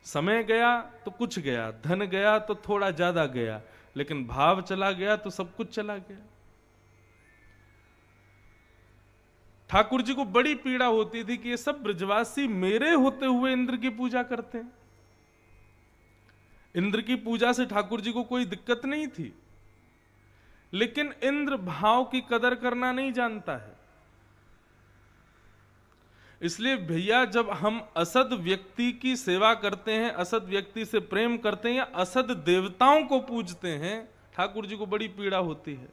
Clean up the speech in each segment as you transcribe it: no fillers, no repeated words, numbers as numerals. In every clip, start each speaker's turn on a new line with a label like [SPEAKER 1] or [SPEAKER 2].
[SPEAKER 1] समय गया तो कुछ गया, धन गया तो थोड़ा ज्यादा गया, लेकिन भाव चला गया तो सब कुछ चला गया। ठाकुर जी को बड़ी पीड़ा होती थी कि ये सब ब्रजवासी मेरे होते हुए इंद्र की पूजा करते हैं। इंद्र की पूजा से ठाकुर जी को कोई दिक्कत नहीं थी, लेकिन इंद्र भाव की कदर करना नहीं जानता है। इसलिए भैया, जब हम असद व्यक्ति की सेवा करते हैं, असद व्यक्ति से प्रेम करते हैं या असद देवताओं को पूजते हैं, ठाकुर जी को बड़ी पीड़ा होती है।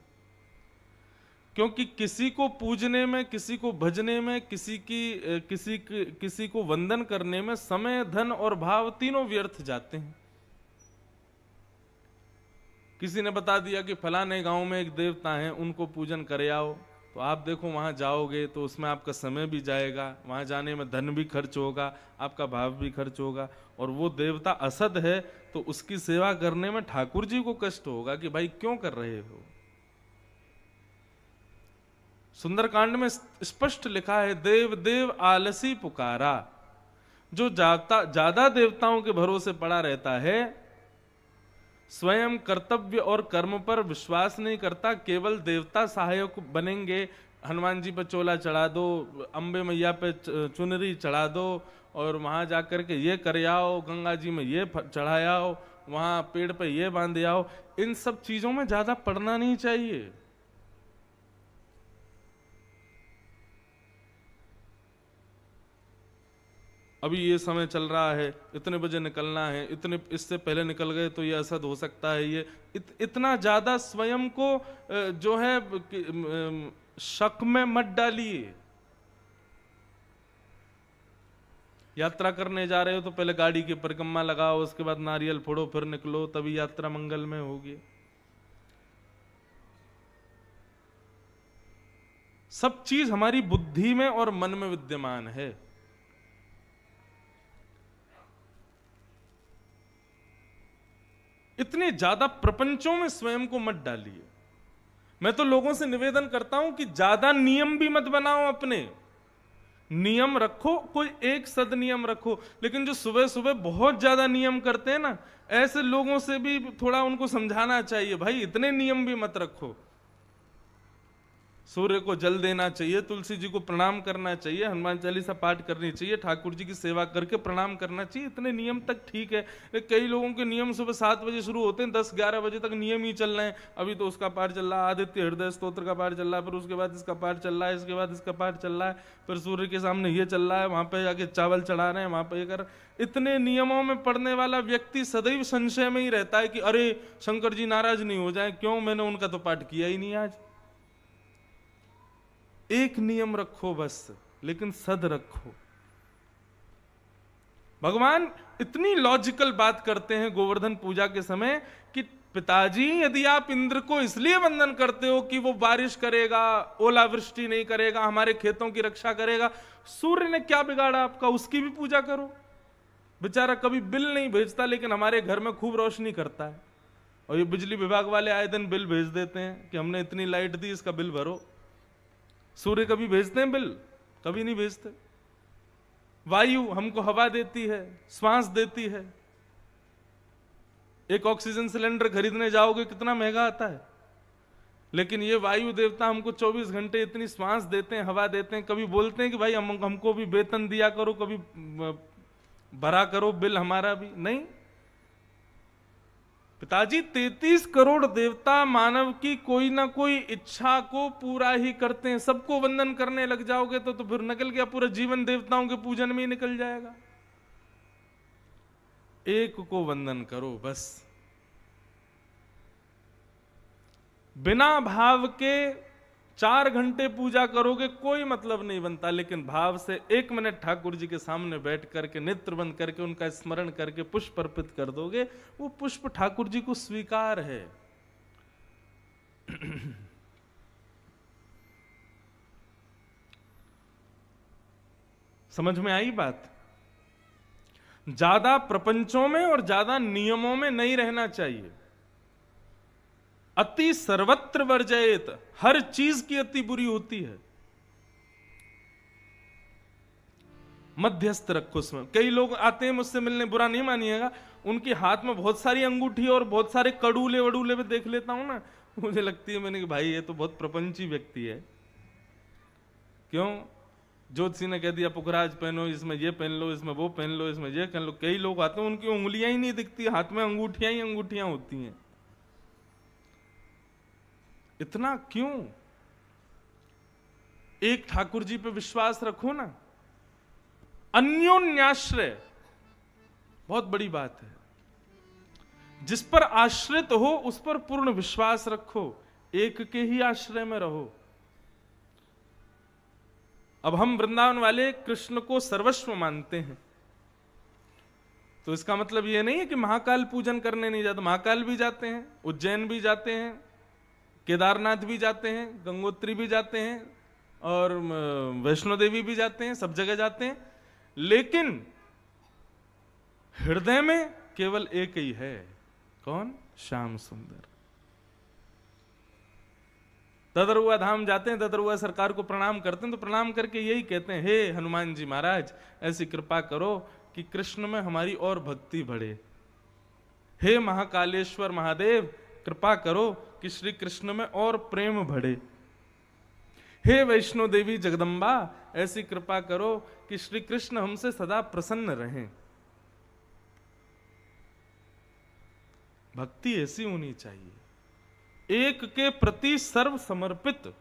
[SPEAKER 1] क्योंकि किसी को पूजने में, किसी को भजने में, किसी को वंदन करने में समय, धन और भाव तीनों व्यर्थ जाते हैं। किसी ने बता दिया कि फलाने गांव में एक देवता हैं, उनको पूजन करे आओ, तो आप देखो वहां जाओगे तो उसमें आपका समय भी जाएगा, वहां जाने में धन भी खर्च होगा, आपका भाव भी खर्च होगा, और वो देवता असद है तो उसकी सेवा करने में ठाकुर जी को कष्ट होगा कि भाई क्यों कर रहे हो। सुंदरकांड में स्पष्ट लिखा है, देव देव आलसी पुकारा। जो ज्यादा देवताओं के भरोसे पड़ा रहता है, स्वयं कर्तव्य और कर्म पर विश्वास नहीं करता, केवल देवता सहायक बनेंगे, हनुमान जी पर चोला चढ़ा दो, अंबे मैया पे चुनरी चढ़ा दो, और वहां जाकर के ये कर आओ, गंगा जी में ये चढ़ाओ, वहां पेड़ पे ये बांध आओ, इन सब चीजों में ज्यादा पड़ना नहीं चाहिए। अभी ये समय चल रहा है, इतने बजे निकलना है, इतने इससे पहले निकल गए तो ये असद हो सकता है, ये इतना ज्यादा स्वयं को जो है शक में मत डालिए। यात्रा करने जा रहे हो तो पहले गाड़ी की परिक्रमा लगाओ, उसके बाद नारियल फोड़ो, फिर निकलो, तभी यात्रा मंगलमय होगी। सब चीज हमारी बुद्धि में और मन में विद्यमान है। इतने ज्यादा प्रपंचों में स्वयं को मत डालिए। मैं तो लोगों से निवेदन करता हूं कि ज्यादा नियम भी मत बनाओ, अपने नियम रखो, कोई एक सद नियम रखो, लेकिन जो सुबह सुबह बहुत ज्यादा नियम करते हैं ना, ऐसे लोगों से भी थोड़ा उनको समझाना चाहिए, भाई इतने नियम भी मत रखो। सूर्य को जल देना चाहिए, तुलसी जी को प्रणाम करना चाहिए, हनुमान चालीसा पाठ करनी चाहिए, ठाकुर जी की सेवा करके प्रणाम करना चाहिए, इतने नियम तक ठीक है। कई लोगों के नियम सुबह 7 बजे शुरू होते हैं, 10-11 बजे तक नियम ही चल रहे हैं। अभी तो उसका पाठ चल रहा है, आदित्य हृदय स्तोत्र का पाठ चल रहा है, फिर उसके बाद इसका पाठ चल रहा है, इसके बाद इसका पाठ चल रहा है, फिर सूर्य के सामने ये चल रहा है, वहां पर जाके चावल चढ़ा रहे हैं, वहां पर ये कर। इतने नियमों में पढ़ने वाला व्यक्ति सदैव संशय में ही रहता है कि अरे शंकर जी नाराज नहीं हो जाए, क्यों, मैंने उनका तो पाठ किया ही नहीं आज। एक नियम रखो बस, लेकिन सद रखो। भगवान इतनी लॉजिकल बात करते हैं गोवर्धन पूजा के समय कि पिताजी, यदि आप इंद्र को इसलिए वंदन करते हो कि वो बारिश करेगा, ओलावृष्टि नहीं करेगा, हमारे खेतों की रक्षा करेगा, सूर्य ने क्या बिगाड़ा आपका, उसकी भी पूजा करो। बेचारा कभी बिल नहीं भेजता, लेकिन हमारे घर में खूब रोशनी करता है। और ये बिजली विभाग वाले आए दिन बिल भेज देते हैं कि हमने इतनी लाइट दी, इसका बिल भरो। सूर्य कभी भेजते हैं बिल? कभी नहीं भेजते। वायु हमको हवा देती है, श्वास देती है। एक ऑक्सीजन सिलेंडर खरीदने जाओगे कितना महंगा आता है, लेकिन ये वायु देवता हमको 24 घंटे इतनी श्वास देते हैं, हवा देते हैं। कभी बोलते हैं कि भाई हमको भी वेतन दिया करो, कभी भरा करो बिल हमारा भी? नहीं। पिताजी 33 करोड़ देवता मानव की कोई ना कोई इच्छा को पूरा ही करते हैं। सबको वंदन करने लग जाओगे तो फिर निकल गया, पूरा जीवन देवताओं के पूजन में ही निकल जाएगा। एक को वंदन करो बस। बिना भाव के 4 घंटे पूजा करोगे कोई मतलब नहीं बनता, लेकिन भाव से 1 मिनट ठाकुर जी के सामने बैठ करके, नेत्र बंद करके, उनका स्मरण करके पुष्प अर्पित कर दोगे, वो पुष्प ठाकुर जी को स्वीकार है। समझ में आई बात? ज्यादा प्रपंचों में और ज्यादा नियमों में नहीं रहना चाहिए। अति सर्वत्र वर्जयेत, हर चीज की अति बुरी होती है। मध्यस्थ रखो उसमें। कई लोग आते हैं मुझसे मिलने, बुरा नहीं मानिएगा, उनके हाथ में बहुत सारी अंगूठी और बहुत सारे कड़ूले वड़ूले में देख लेता हूं ना, मुझे लगती है मैंने कि भाई ये तो बहुत प्रपंची व्यक्ति है। क्यों? ज्योतिषी ने कह दिया पुखराज पहनो, इसमें ये पहन लो, इसमें वो पहन लो, इसमें ये पहन लो। कई लोग आते हैं उनकी उंगलियां ही नहीं दिखती, हाथ में अंगूठियां ही अंगूठियां होती हैं। इतना क्यों? एक ठाकुर जी पे विश्वास रखो ना। अन्योन्याश्रय बहुत बड़ी बात है। जिस पर आश्रित हो उस पर पूर्ण विश्वास रखो, एक के ही आश्रय में रहो। अब हम वृंदावन वाले कृष्ण को सर्वस्व मानते हैं, तो इसका मतलब यह नहीं है कि महाकाल पूजन करने नहीं जाते। महाकाल भी जाते हैं, उज्जैन भी जाते हैं, केदारनाथ भी जाते हैं, गंगोत्री भी जाते हैं, और वैष्णो देवी भी जाते हैं, सब जगह जाते हैं। लेकिन हृदय में केवल एक ही है। कौन? श्याम सुंदर। ददरुआ धाम जाते हैं, ददरुआ सरकार को प्रणाम करते हैं, तो प्रणाम करके यही कहते हैं, हे हनुमान जी महाराज ऐसी कृपा करो कि कृष्ण में हमारी और भक्ति बढ़े। हे महाकालेश्वर महादेव कृपा करो कि श्री कृष्ण में और प्रेम बढ़े। हे वैष्णो देवी जगदम्बा ऐसी कृपा करो कि श्री कृष्ण हमसे सदा प्रसन्न रहें। भक्ति ऐसी होनी चाहिए, एक के प्रति सर्व समर्पित।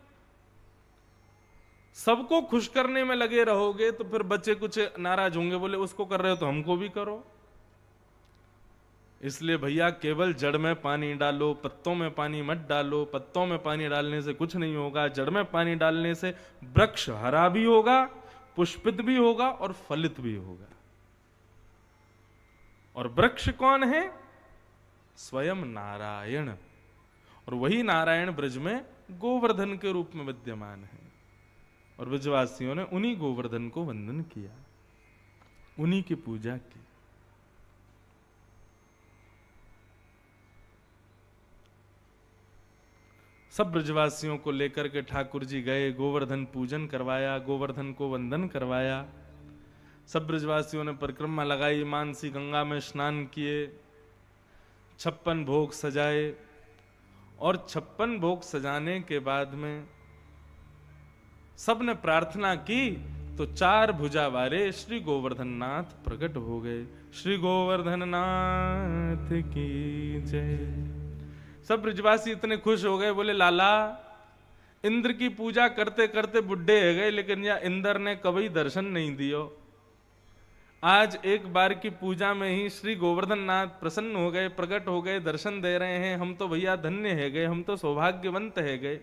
[SPEAKER 1] सबको खुश करने में लगे रहोगे तो फिर बच्चे कुछ नाराज होंगे, बोले उसको कर रहे हो तो हमको भी करो। इसलिए भैया केवल जड़ में पानी डालो, पत्तों में पानी मत डालो। पत्तों में पानी डालने से कुछ नहीं होगा, जड़ में पानी डालने से वृक्ष हरा भी होगा, पुष्पित भी होगा और फलित भी होगा। और वृक्ष कौन है? स्वयं नारायण। और वही नारायण ब्रज में गोवर्धन के रूप में विद्यमान है, और ब्रजवासियों ने उन्हीं गोवर्धन को वंदन किया, उन्हीं की पूजा की। सब ब्रजवासियों को लेकर के ठाकुर जी गए, गोवर्धन पूजन करवाया, गोवर्धन को वंदन करवाया। सब ब्रजवासियों ने परिक्रमा लगाई, मानसी गंगा में स्नान किए, 56 भोग सजाए। और 56 भोग सजाने के बाद में सबने प्रार्थना की तो 4 भुजा वाले श्री गोवर्धन नाथ प्रकट हो गए। श्री गोवर्धन नाथ की जय। सब ब्रजवासी इतने खुश हो गए, बोले लाला इंद्र की पूजा करते करते बुढ़े हो गए, लेकिन या इंद्र ने कभी दर्शन नहीं दियो। आज एक बार की पूजा में ही श्री गोवर्धन नाथ प्रसन्न हो गए, प्रकट हो गए, दर्शन दे रहे हैं। हम तो भैया धन्य है गए, हम तो सौभाग्यवंत है गए।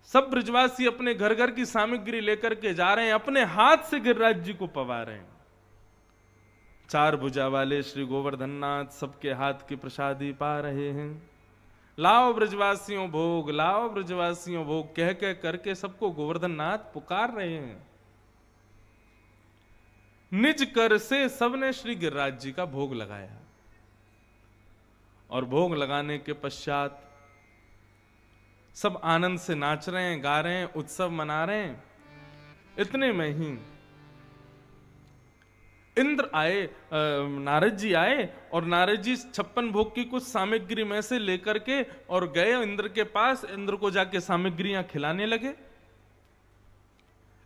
[SPEAKER 1] सब ब्रजवासी अपने घर घर की सामग्री लेकर के जा रहे हैं, अपने हाथ से गिरिराज जी को पवा रहे हैं। 4 भुजा वाले श्री गोवर्धन नाथ सबके हाथ की प्रसादी पा रहे हैं। लाओ ब्रजवासियों भोग, लाओ ब्रजवासियों भोग कह कह करके सबको गोवर्धन नाथ पुकार रहे हैं। निज कर से सबने श्री गिरिराज जी का भोग लगाया, और भोग लगाने के पश्चात सब आनंद से नाच रहे हैं, गा रहे हैं, उत्सव मना रहे हैं। इतने में ही इंद्र आए, नारद जी आए, और नारद जी 56 भोग की कुछ सामग्री में से लेकर के और गए इंद्र के पास। इंद्र को जाके सामग्रियां खिलाने लगे।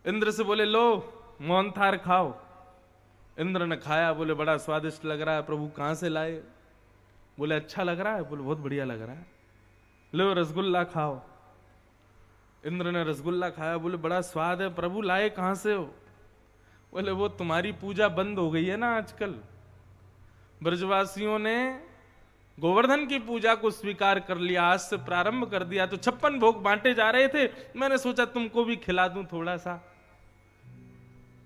[SPEAKER 1] इंद्र से बोले लो मोहन थार खाओ। इंद्र ने खाया, बोले बड़ा स्वादिष्ट लग रहा है प्रभु, कहां से लाए? बोले अच्छा लग रहा है? बोले बहुत बढ़िया लग रहा है। लो रसगुल्ला खाओ। इंद्र ने रसगुल्ला खाया, बोले बड़ा स्वाद है प्रभु, लाए कहां से हो? बोले वो तुम्हारी पूजा बंद हो गई है ना आजकल। ब्रजवासियों ने गोवर्धन की पूजा को स्वीकार कर लिया, आज से प्रारंभ कर दिया, तो 56 भोग बांटे जा रहे थे, मैंने सोचा तुमको भी खिला दूं थोड़ा सा।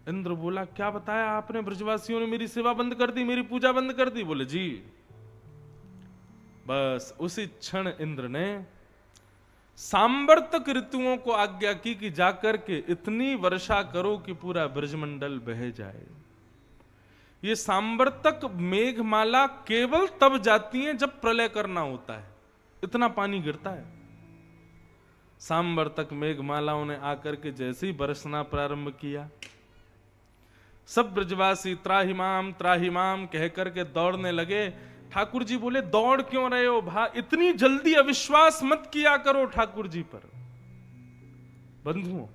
[SPEAKER 1] इंद्र बोला क्या बताया आपने? ब्रजवासियों ने मेरी सेवा बंद कर दी, मेरी पूजा बंद कर दी? बोले जी। बस उसी क्षण इंद्र ने सांवर्तक ऋतुओं को आज्ञा की कि जाकर के इतनी वर्षा करो कि पूरा ब्रजमंडल बह जाए। ये सांवर्तक मेघमाला केवल तब जाती है जब प्रलय करना होता है, इतना पानी गिरता है। सांवर्तक मेघमालाओं ने आकर के जैसे ही बरसना प्रारंभ किया, सब ब्रजवासी त्राहिमाम कह करके दौड़ने लगे। ठाकुर जी बोले दौड़ क्यों रहे हो भा, इतनी जल्दी अविश्वास मत किया करो ठाकुर जी पर। बंधुओं,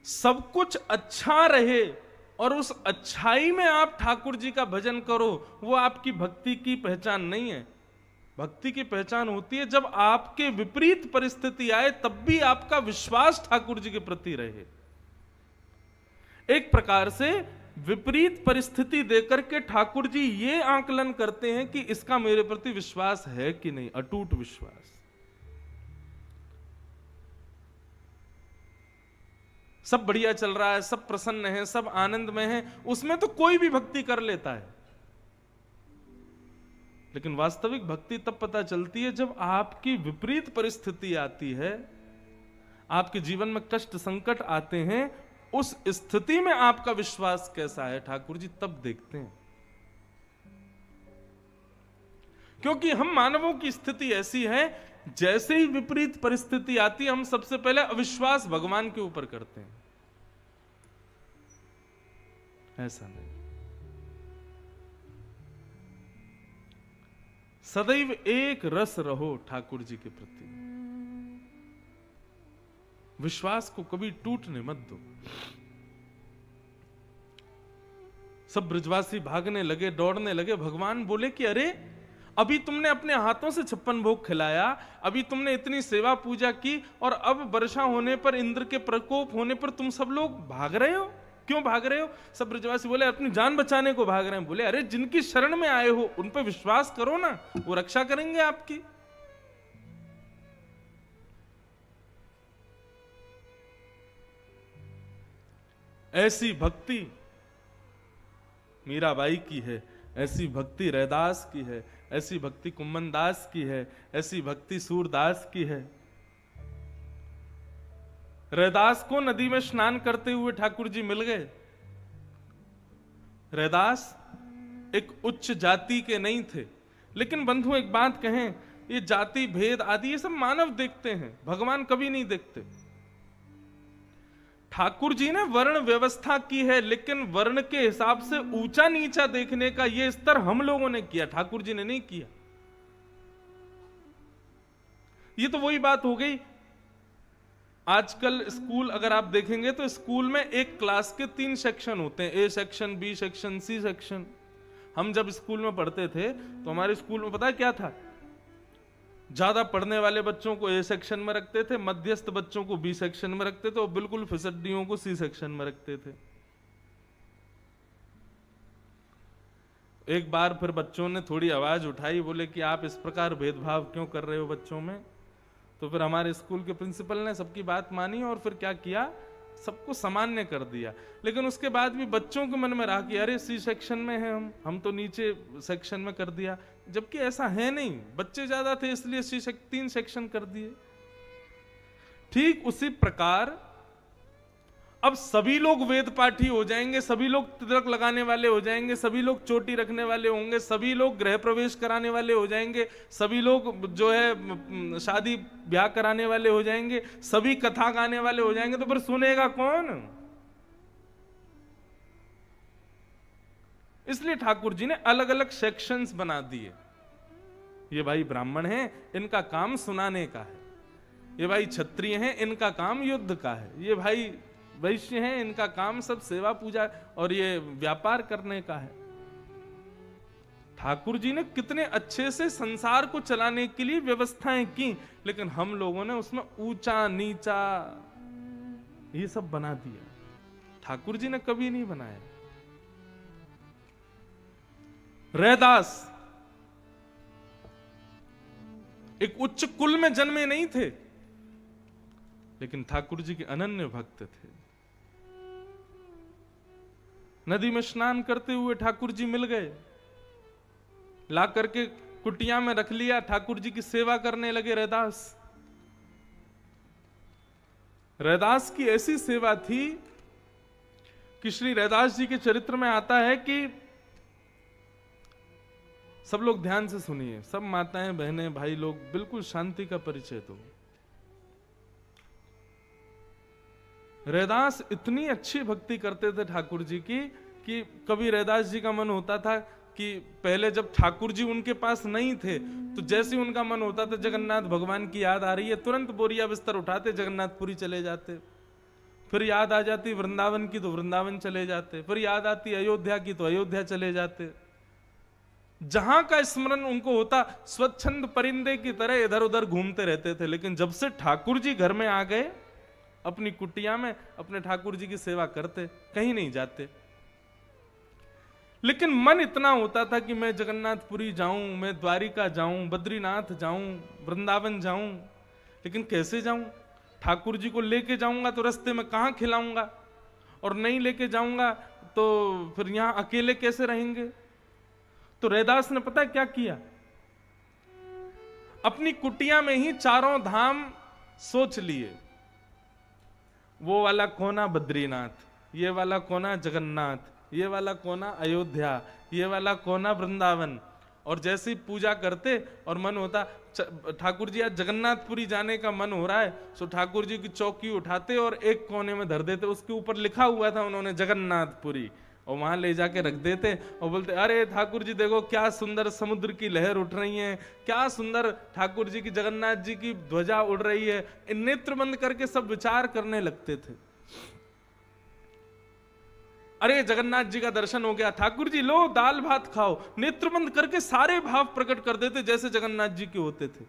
[SPEAKER 1] सब कुछ अच्छा रहे और उस अच्छाई में आप ठाकुर जी का भजन करो, वो आपकी भक्ति की पहचान नहीं है। भक्ति की पहचान होती है जब आपके विपरीत परिस्थिति आए तब भी आपका विश्वास ठाकुर जी के प्रति रहे। एक प्रकार से विपरीत परिस्थिति देकर के ठाकुर जी ये आकलन करते हैं कि इसका मेरे प्रति विश्वास है कि नहीं, अटूट विश्वास। सब बढ़िया चल रहा है, सब प्रसन्न है, सब आनंद में है, उसमें तो कोई भी भक्ति कर लेता है। लेकिन वास्तविक भक्ति तब पता चलती है जब आपकी विपरीत परिस्थिति आती है, आपके जीवन में कष्ट संकट आते हैं, उस स्थिति में आपका विश्वास कैसा है ठाकुर जी तब देखते हैं। क्योंकि हम मानवों की स्थिति ऐसी है, जैसे ही विपरीत परिस्थिति आती है हम सबसे पहले अविश्वास भगवान के ऊपर करते हैं। ऐसा नहीं, सदैव एक रस रहो ठाकुर जी के प्रति, विश्वास को कभी टूटने मत दो। सब ब्रजवासी भागने लगे, दौड़ने लगे। भगवान बोले कि अरे अभी तुमने अपने हाथों से 56 भोग खिलाया, अभी तुमने इतनी सेवा पूजा की, और अब वर्षा होने पर, इंद्र के प्रकोप होने पर तुम सब लोग भाग रहे हो। क्यों भाग रहे हो? सब ब्रजवासी बोले अपनी जान बचाने को भाग रहे हैं। बोले अरे जिनकी शरण में आए हो उन पर विश्वास करो ना, वो रक्षा करेंगे आपकी। ऐसी भक्ति मीराबाई की है, ऐसी भक्ति रैदास की है, ऐसी भक्ति कुम्मन दास की है, ऐसी भक्ति सूरदास की है। रैदास को नदी में स्नान करते हुए ठाकुर जी मिल गए। रैदास एक उच्च जाति के नहीं थे, लेकिन बंधु एक बात कहें, ये जाति भेद आदि ये सब मानव देखते हैं, भगवान कभी नहीं देखते। ठाकुर जी ने वर्ण व्यवस्था की है, लेकिन वर्ण के हिसाब से ऊंचा नीचा देखने का ये स्तर हम लोगों ने किया, ठाकुर जी ने नहीं किया। ये तो वही बात हो गई, आजकल स्कूल अगर आप देखेंगे तो स्कूल में एक क्लास के 3 सेक्शन होते हैं, A section, B section, C section. हम जब स्कूल में पढ़ते थे तो हमारे स्कूल में पता है क्या था? ज्यादा पढ़ने वाले बच्चों को ए सेक्शन में रखते थे, मध्यस्थ बच्चों को बी सेक्शन में रखते थे, और बिल्कुल फिसड्डियों को सी सेक्शन में रखते थे। एक बार फिर बच्चों ने थोड़ी आवाज उठाई, बोले कि आप इस प्रकार भेदभाव क्यों कर रहे हो बच्चों में? तो फिर हमारे स्कूल के प्रिंसिपल ने सबकी बात मानी और फिर क्या किया, सबको सामान्य कर दिया। लेकिन उसके बाद भी बच्चों के मन में रहा कि अरे सी सेक्शन में है हम तो नीचे सेक्शन में कर दिया, जबकि ऐसा है नहीं, बच्चे ज्यादा थे इसलिए 3 सेक्शन कर दिए। ठीक उसी प्रकार अब सभी लोग वेद पाठी हो जाएंगे, सभी लोग तिलक लगाने वाले हो जाएंगे, सभी लोग चोटी रखने वाले होंगे, सभी लोग गृह प्रवेश कराने वाले हो जाएंगे, सभी लोग जो है शादी ब्याह कराने वाले हो जाएंगे, सभी कथा गाने वाले हो जाएंगे, तो फिर सुनेगा कौन? इसलिए ठाकुर जी ने अलग अलग सेक्शंस बना दिए। ये भाई ब्राह्मण हैं, इनका काम सुनाने का है, ये भाई क्षत्रिय हैं, इनका काम युद्ध का है, ये भाई वैश्य हैं, इनका काम सब सेवा पूजा और ये व्यापार करने का है। ठाकुर जी ने कितने अच्छे से संसार को चलाने के लिए व्यवस्थाएं की, लेकिन हम लोगों ने उसमें ऊंचा नीचा ये सब बना दिया। ठाकुर जी ने कभी नहीं बनाया। रैदास एक उच्च कुल में जन्मे नहीं थे, लेकिन ठाकुर जी के अनन्य भक्त थे। नदी में स्नान करते हुए ठाकुर जी मिल गए, ला करके कुटिया में रख लिया, ठाकुर जी की सेवा करने लगे रैदास। रैदास की ऐसी सेवा थी कि श्री रैदास जी के चरित्र में आता है कि सब लोग ध्यान से सुनिए, सब माताएं बहनें भाई लोग, बिल्कुल शांति का परिचय दो। रैदास इतनी अच्छी भक्ति करते थे ठाकुर जी की कि कभी रैदास जी का मन होता था कि पहले जब ठाकुर जी उनके पास नहीं थे तो जैसे उनका मन होता था जगन्नाथ भगवान की याद आ रही है, तुरंत बोरिया बिस्तर उठाते जगन्नाथपुरी चले जाते। फिर याद आ जाती वृंदावन की तो वृंदावन चले जाते, फिर याद आती अयोध्या की तो अयोध्या चले जाते। जहां का स्मरण उनको होता स्वच्छंद परिंदे की तरह इधर उधर घूमते रहते थे। लेकिन जब से ठाकुर जी घर में आ गए, अपनी कुटिया में अपने ठाकुर जी की सेवा करते, कहीं नहीं जाते। लेकिन मन इतना होता था कि मैं जगन्नाथपुरी जाऊं, मैं द्वारिका जाऊं, बद्रीनाथ जाऊं, वृंदावन जाऊं। लेकिन कैसे जाऊं? ठाकुर जी को लेके जाऊंगा तो रास्ते में कहां खिलाऊंगा, और नहीं लेके जाऊंगा तो फिर यहां अकेले कैसे रहेंगे। तो रैदास ने पता है क्या किया? अपनी कुटिया में ही चारों धाम सोच लिए। वो वाला कोना बद्रीनाथ, ये वाला कोना जगन्नाथ, ये वाला कोना अयोध्या, ये वाला कोना वृंदावन। और जैसे ही पूजा करते और मन होता ठाकुर जी आज जगन्नाथपुरी जाने का मन हो रहा है, सो ठाकुर जी की चौकी उठाते और एक कोने में धर देते। उसके ऊपर लिखा हुआ था उन्होंने जगन्नाथपुरी, और वहां ले जाके रख देते और बोलते अरे ठाकुर जी देखो क्या सुंदर समुद्र की लहर उठ रही है, क्या सुंदर ठाकुर जी की जगन्नाथ जी की ध्वजा उड़ रही है। नेत्र बंद करके सब विचार करने लगते थे। अरे जगन्नाथ जी का दर्शन हो गया, ठाकुर जी लो दाल भात खाओ। नेत्र बंद करके सारे भाव प्रकट कर देते जैसे जगन्नाथ जी के होते थे।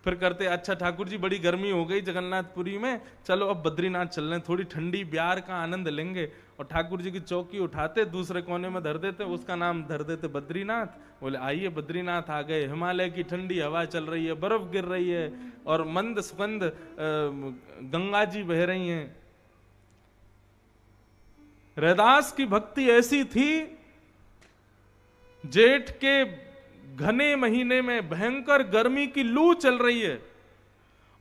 [SPEAKER 1] फिर करते अच्छा ठाकुर जी बड़ी गर्मी हो गई जगन्नाथपुरी में, चलो अब बद्रीनाथ चल रहे हैं, थोड़ी ठंडी ब्यार का आनंद लेंगे। और ठाकुर जी की चौकी उठाते दूसरे कोने में धर देते, उसका नाम धर देते बद्रीनाथ। बोले आइए बद्रीनाथ आ गए, हिमालय की ठंडी हवा चल रही है, बर्फ गिर रही है और मंद सुगंध गंगा जी बह रही हैं। रैदास की भक्ति ऐसी थी, जेठ के घने महीने में भयंकर गर्मी की लू चल रही है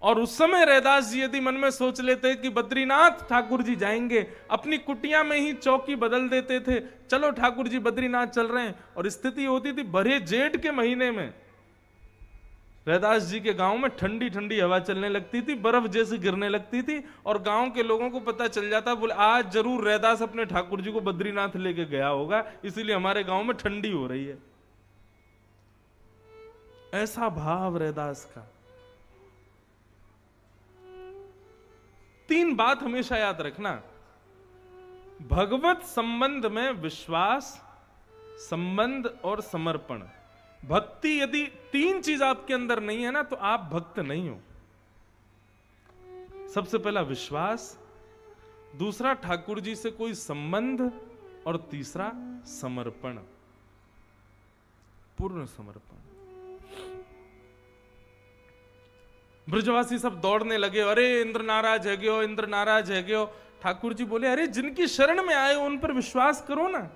[SPEAKER 1] और उस समय रैदास जी यदि मन में सोच लेते कि बद्रीनाथ ठाकुर जी जाएंगे, अपनी कुटिया में ही चौकी बदल देते थे, चलो ठाकुर जी बद्रीनाथ चल रहे हैं। और स्थिति होती थी भरे जेठ के महीने में रैदास जी के गांव में ठंडी ठंडी हवा चलने लगती थी, बर्फ जैसी गिरने लगती थी और गांव के लोगों को पता चल जाता, बोले आज जरूर रैदास अपने ठाकुर जी को बद्रीनाथ लेके गया होगा, इसीलिए हमारे गांव में ठंडी हो रही है। ऐसा भाव रैदास का। तीन बात हमेशा याद रखना, भगवत संबंध में विश्वास, संबंध और समर्पण। भक्ति यदि तीन चीज आपके अंदर नहीं है ना तो आप भक्त नहीं हो। सबसे पहला विश्वास, दूसरा ठाकुर जी से कोई संबंध और तीसरा समर्पण, पूर्ण समर्पण। ब्रजवासी सब दौड़ने लगे, अरे इंद्र नाराज है गयो, इंद्र नाराज है गयो। ठाकुर जी बोले अरे जिनकी शरण में आए उन पर विश्वास करो ना।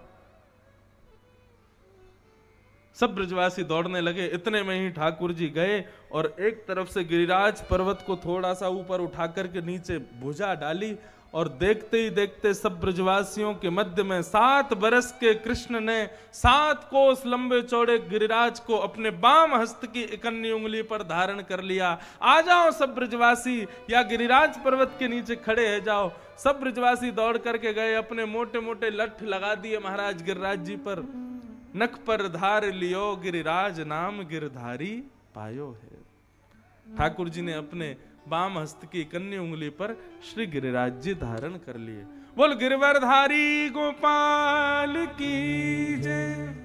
[SPEAKER 1] सब ब्रजवासी दौड़ने लगे। इतने में ही ठाकुर जी गए और एक तरफ से गिरिराज पर्वत को थोड़ा सा ऊपर उठाकर के नीचे भुजा डाली और देखते ही देखते सब ब्रजवासियों के मध्य में 7 बरस के कृष्ण ने 7 कोस लंबे चौड़े गिरिराज को अपने बाम हस्त की इकन्नी उंगली पर धारण कर लिया। आ जाओ सब ब्रजवासी, या गिरिराज पर्वत के नीचे खड़े है जाओ। सब ब्रजवासी दौड़ करके गए, अपने मोटे मोटे लठ लगा दिए महाराज गिरिराज जी पर। नख पर धार लियो गिरिराज नाम गिरधारी पायो है। ठाकुर जी ने अपने बाम हस्त की कन्नी उंगली पर श्री गिरिराज जी धारण कर लिए। बोल गिरवरधारी गोपाल की जय।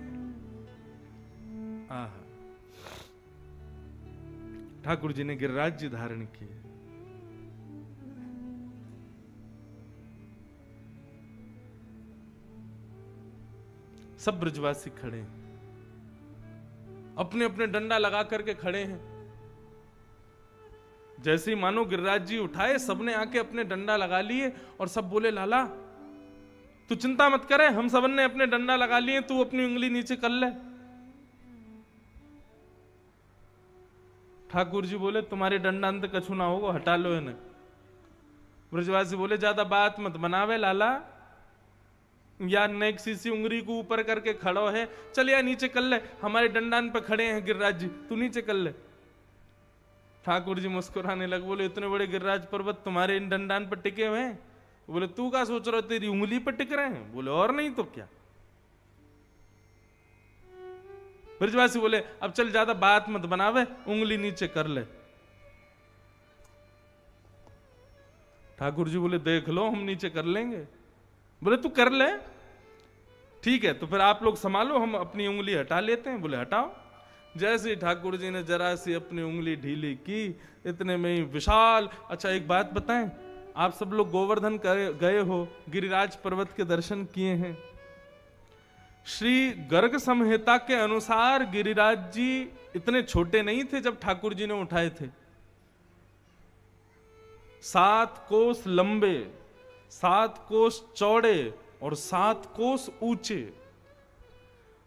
[SPEAKER 1] आहा, ठाकुर जी ने गिरिराज जी धारण किए। सब ब्रजवासी खड़े हैं, अपने अपने डंडा लगा करके खड़े हैं। जैसे ही मानो गिरिराज जी उठाए, सबने आके अपने डंडा लगा लिए और सब बोले लाला तू चिंता मत करे, हम सबन ने अपने डंडा लगा लिए, तू अपनी उंगली नीचे कर ले। ठाकुर जी बोले तुम्हारे डंडा अंत कछु ना होगा, हटा लो इन्हें। ब्रजवासी बोले ज्यादा बात मत बनावे लाला, या नेक सीसी उंगली को ऊपर करके खड़ो है, चल या नीचे कर ले, हमारे डंडान पे खड़े हैं गिरिराज जी, तू नीचे कर ले। ठाकुर जी मुस्कुराने लगे, बोले इतने बड़े गिरिराज पर्वत तुम्हारे इन डंडान पर टिके हुए हैं? बोले तू क्या सोच रहा, तेरी उंगली पर टिक रहे हैं? बोले और नहीं तो क्या। ब्रजवासी बोले अब चल ज्यादा बात मत बनावे, उंगली नीचे कर ले। ठाकुर जी बोले देख लो हम नीचे कर लेंगे। बोले तू कर ले, ठीक है तो फिर आप लोग संभालो, हम अपनी उंगली हटा लेते हैं। बोले हटाओ। जैसे ही ठाकुर जी ने जरा सी अपनी उंगली ढीली की, इतने में ही विशाल। अच्छा एक बात बताएं, आप सब लोग गोवर्धन गए हो, गिरिराज पर्वत के दर्शन किए हैं। श्री गर्ग संहिता के अनुसार गिरिराज जी इतने छोटे नहीं थे जब ठाकुर जी ने उठाए थे। 7 कोस लंबे, 7 कोस चौड़े और 7 कोस ऊंचे।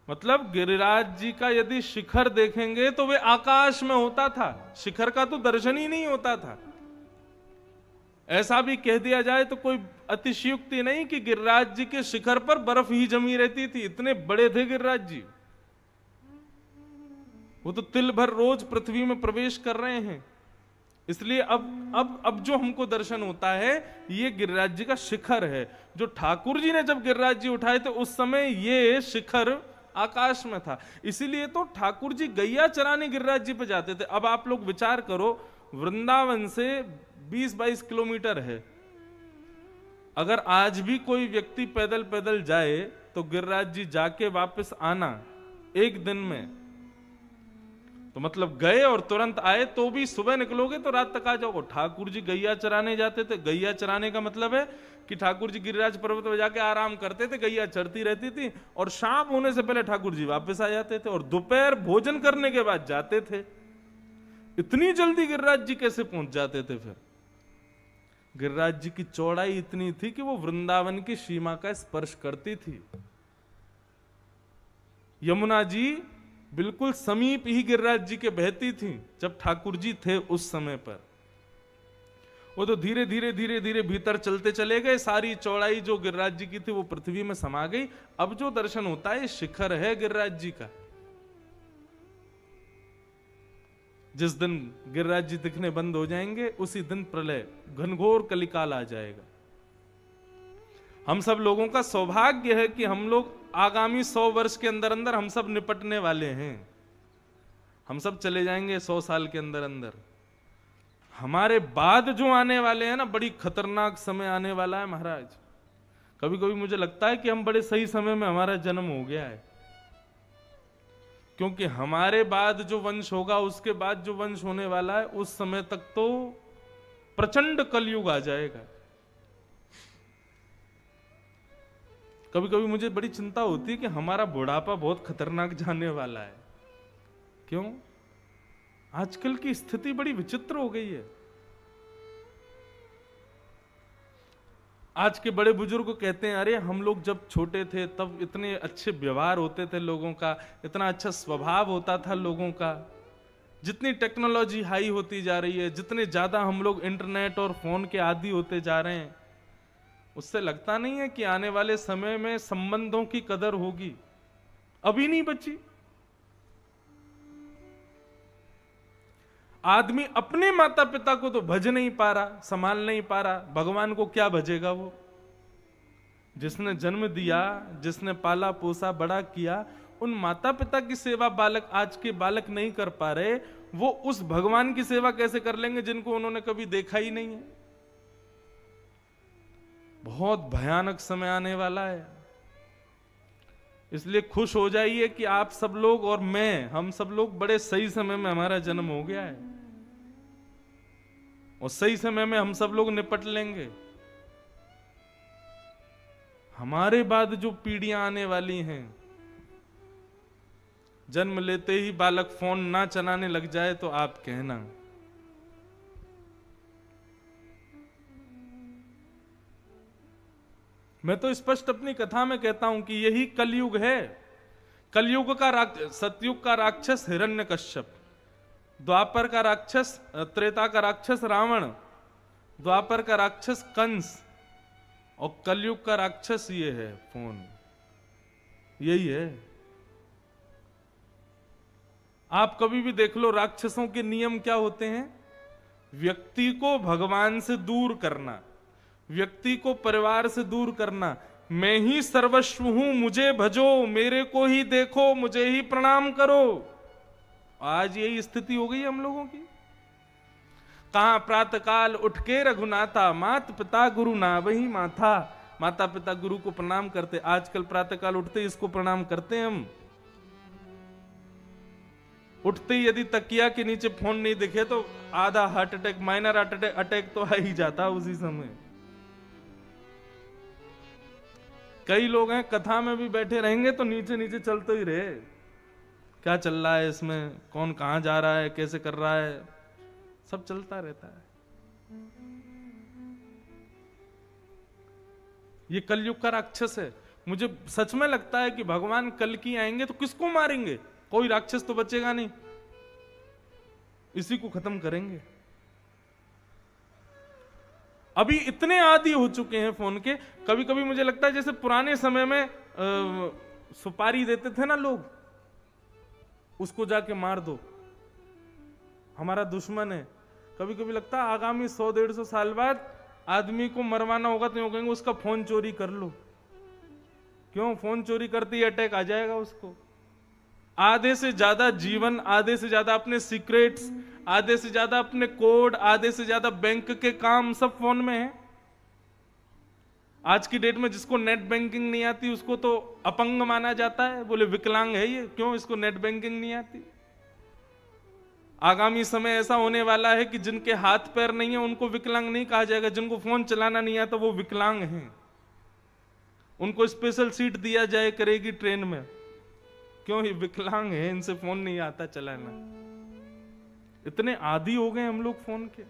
[SPEAKER 1] मतलब गिरिराज जी का यदि शिखर देखेंगे तो वे आकाश में होता था, शिखर का तो दर्शन ही नहीं होता था। ऐसा भी कह दिया जाए तो कोई अतिशयोक्ति नहीं कि गिरिराज जी के शिखर पर बर्फ ही जमी रहती थी, इतने बड़े थे गिरिराज जी। वो तो तिल भर रोज पृथ्वी में प्रवेश कर रहे हैं। इसलिए अब जो हमको दर्शन होता है ये गिरिराज जी का शिखर है। जो ठाकुर जी ने जब गिरिराज जी उठाए थे उस समय ये शिखर आकाश में था। इसीलिए तो ठाकुर जी गैया चराने गिरिराज जी पे जाते थे। अब आप लोग विचार करो, वृंदावन से 20-22 किलोमीटर है। अगर आज भी कोई व्यक्ति पैदल पैदल जाए तो गिरिराज जी जाके वापस आना एक दिन में, तो मतलब गए और तुरंत आए तो भी सुबह निकलोगे तो रात तक आ जाओगे। ठाकुर जी गैया चराने जाते थे। गैया चराने का मतलब है कि ठाकुर जी गिरिराज पर्वत पर जाके आराम करते थे, गैया चरती रहती थी और शाम होने से पहले ठाकुर जी वापस आ जाते थे और दोपहर भोजन करने के बाद जाते थे। इतनी जल्दी गिरिराज जी कैसे पहुंच जाते थे? फिर गिरिराज जी की चौड़ाई इतनी थी कि वो वृंदावन की सीमा का स्पर्श करती थी। यमुना जी बिल्कुल समीप ही गिरिराज जी के बहती थी जब ठाकुर जी थे उस समय पर। वो तो धीरे धीरे धीरे धीरे भीतर चलते चले गए, सारी चौड़ाई जो गिरिराज जी की थी वो पृथ्वी में समा गई। अब जो दर्शन होता है शिखर है गिरिराज जी का। जिस दिन गिरिराज जी दिखने बंद हो जाएंगे उसी दिन प्रलय घनघोर कलिकाल आ जाएगा। हम सब लोगों का सौभाग्य है कि हम लोग आगामी 100 वर्ष के अंदर अंदर हम सब निपटने वाले हैं। हम सब चले जाएंगे 100 साल के अंदर अंदर। हमारे बाद जो आने वाले हैं ना, बड़ी खतरनाक समय आने वाला है महाराज। कभी कभी मुझे लगता है कि हम बड़े सही समय में हमारा जन्म हो गया है, क्योंकि हमारे बाद जो वंश होगा, उसके बाद जो वंश होने वाला है, उस समय तक तो प्रचंड कलयुग आ जाएगा। कभी कभी मुझे बड़ी चिंता होती है कि हमारा बुढ़ापा बहुत खतरनाक जाने वाला है। क्यों? आजकल की स्थिति बड़ी विचित्र हो गई है। आज के बड़े बुजुर्ग कहते हैं अरे हम लोग जब छोटे थे तब इतने अच्छे व्यवहार होते थे लोगों का, इतना अच्छा स्वभाव होता था लोगों का। जितनी टेक्नोलॉजी हाई होती जा रही है, जितने ज्यादा हम लोग इंटरनेट और फोन के आदी होते जा रहे हैं, उससे लगता नहीं है कि आने वाले समय में संबंधों की कदर होगी। अभी नहीं बची। आदमी अपने माता पिता को तो भज नहीं पा रहा, संभाल नहीं पा रहा, भगवान को क्या भजेगा वो? जिसने जन्म दिया, जिसने पाला पोसा बड़ा किया, उन माता पिता की सेवा बालक, आज के बालक नहीं कर पा रहे, वो उस भगवान की सेवा कैसे कर लेंगे जिनको उन्होंने कभी देखा ही नहीं है? बहुत भयानक समय आने वाला है। इसलिए खुश हो जाइए कि आप सब लोग और मैं, हम सब लोग बड़े सही समय में हमारा जन्म हो गया है और सही समय में हम सब लोग निपट लेंगे। हमारे बाद जो पीढ़ियां आने वाली हैं, जन्म लेते ही बालक फोन ना चलाने लग जाए तो आप कहना। मैं तो स्पष्ट अपनी कथा में कहता हूं कि यही कलयुग है। कलयुग का सतयुग का राक्षस हिरण्यकश्यप, द्वापर का राक्षस, त्रेता का राक्षस रावण, द्वापर का राक्षस कंस और कलयुग का राक्षस ये है फोन। यही है। आप कभी भी देख लो राक्षसों के नियम क्या होते हैं। व्यक्ति को भगवान से दूर करना, व्यक्ति को परिवार से दूर करना। मैं ही सर्वस्व हूं, मुझे भजो, मेरे को ही देखो, मुझे ही प्रणाम करो। आज यही स्थिति हो गई हम लोगों की। कहां प्रातःकाल उठ के रघुनाथा, मात पिता गुरु ना वही माथा। माता पिता गुरु को प्रणाम करते, आजकल प्रातःकाल उठते इसको प्रणाम करते हम। उठते ही यदि तकिया के नीचे फोन नहीं दिखे तो आधा heart attack, minor heart attack तो आ ही जाता उसी समय। कई लोग हैं कथा में भी बैठे रहेंगे तो नीचे नीचे चलते ही रहे, क्या चल रहा है इसमें, कौन कहां जा रहा है, कैसे कर रहा है, सब चलता रहता है। ये कलयुग का राक्षस है। मुझे सच में लगता है कि भगवान कल की आएंगे तो किसको मारेंगे? कोई राक्षस तो बचेगा नहीं, इसी को खत्म करेंगे। अभी इतने आदी हो चुके हैं फोन के, कभी कभी मुझे लगता है जैसे पुराने समय में सुपारी देते थे ना लोग, उसको जाके मार दो, हमारा दुश्मन है। कभी कभी लगता है आगामी 100-150 साल बाद आदमी को मरवाना होगा तो यूं कहेंगे उसका फोन चोरी कर लो। क्यों? फोन चोरी करते ही अटैक आ जाएगा उसको। आधे से ज्यादा जीवन, आधे से ज्यादा अपने सीक्रेट्स, आधे से ज्यादा अपने कोड, आधे से ज्यादा बैंक के काम सब फोन में है। आज की डेट में जिसको नेट बैंकिंग नहीं आती उसको तो अपंग माना जाता है, बोले विकलांग है ये, क्यों? इसको नेट बैंकिंग नहीं आती। आगामी समय ऐसा होने वाला है कि जिनके हाथ पैर नहीं है उनको विकलांग नहीं कहा जाएगा, जिनको फोन चलाना नहीं आता वो विकलांग हैं। उनको स्पेशल सीट दिया जाए करेगी ट्रेन में, क्यों? ये विकलांग है, इनसे फोन नहीं आता चलाना। इतने आदी हो गए हम लोग फोन के।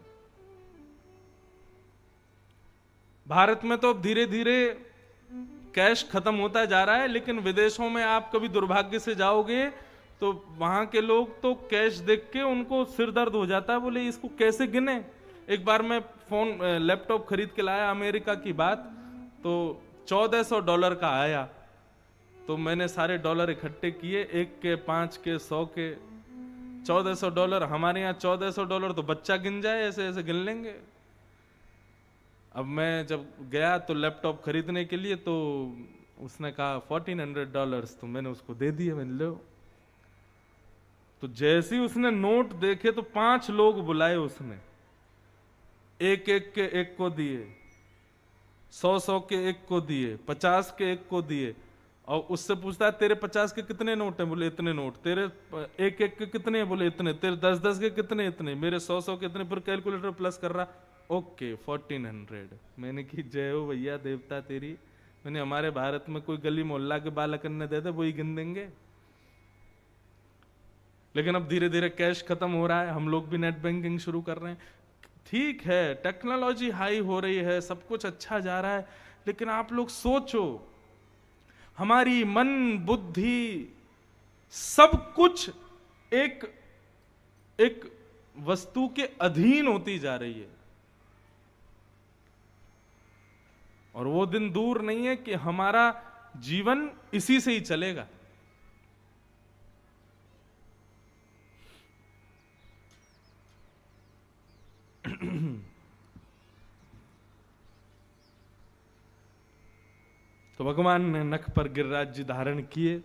[SPEAKER 1] भारत में तो अब धीरे धीरे कैश खत्म होता जा रहा है, लेकिन विदेशों में आप कभी दुर्भाग्य से जाओगे तो वहां के लोग तो कैश देख के उनको सिर दर्द हो जाता है, बोले इसको कैसे गिने। एक बार मैं लैपटॉप खरीद के लाया, अमेरिका की बात, तो $1400 का आया। तो मैंने सारे डॉलर इकट्ठे किए, 1 के 5 के 100 के, $1400। हमारे यहाँ $1400 तो बच्चा गिन जाए, ऐसे ऐसे गिन लेंगे। अब मैं जब गया तो लैपटॉप खरीदने के लिए, तो उसने कहा $1400, तो मैंने उसको दे दिए, मैंने लो। तो जैसे ही उसने नोट देखे तो 5 लोग बुलाए उसने, एक एक के एक को दिए, 100 के एक को दिए, 50 के एक को दिए, और उससे पूछता है तेरे 50 के कितने नोट हैं? बोले इतने नोट। तेरे एक एक के कितने हैं? बोले इतने। तेरे 10-10 के कितने? इतने। मेरे 100 के इतने। पर कैलकुलेटर प्लस कर रहा, ओके 1400। मैंने की जय हो भैया देवता तेरी। मैंने हमारे भारत में कोई गली मोहल्ला के बालक ने दे दे वही गिन देंगे। लेकिन अब धीरे धीरे कैश खत्म हो रहा है, हम लोग भी नेट बैंकिंग शुरू कर रहे हैं। ठीक है, टेक्नोलॉजी हाई हो रही है, सब कुछ अच्छा जा रहा है, लेकिन आप लोग सोचो, हमारी मन बुद्धि सब कुछ एक वस्तु के अधीन होती जा रही है। और वो दिन दूर नहीं है कि हमारा जीवन इसी से ही चलेगा। तो भगवान ने नख पर गिरिराज जी धारण किए।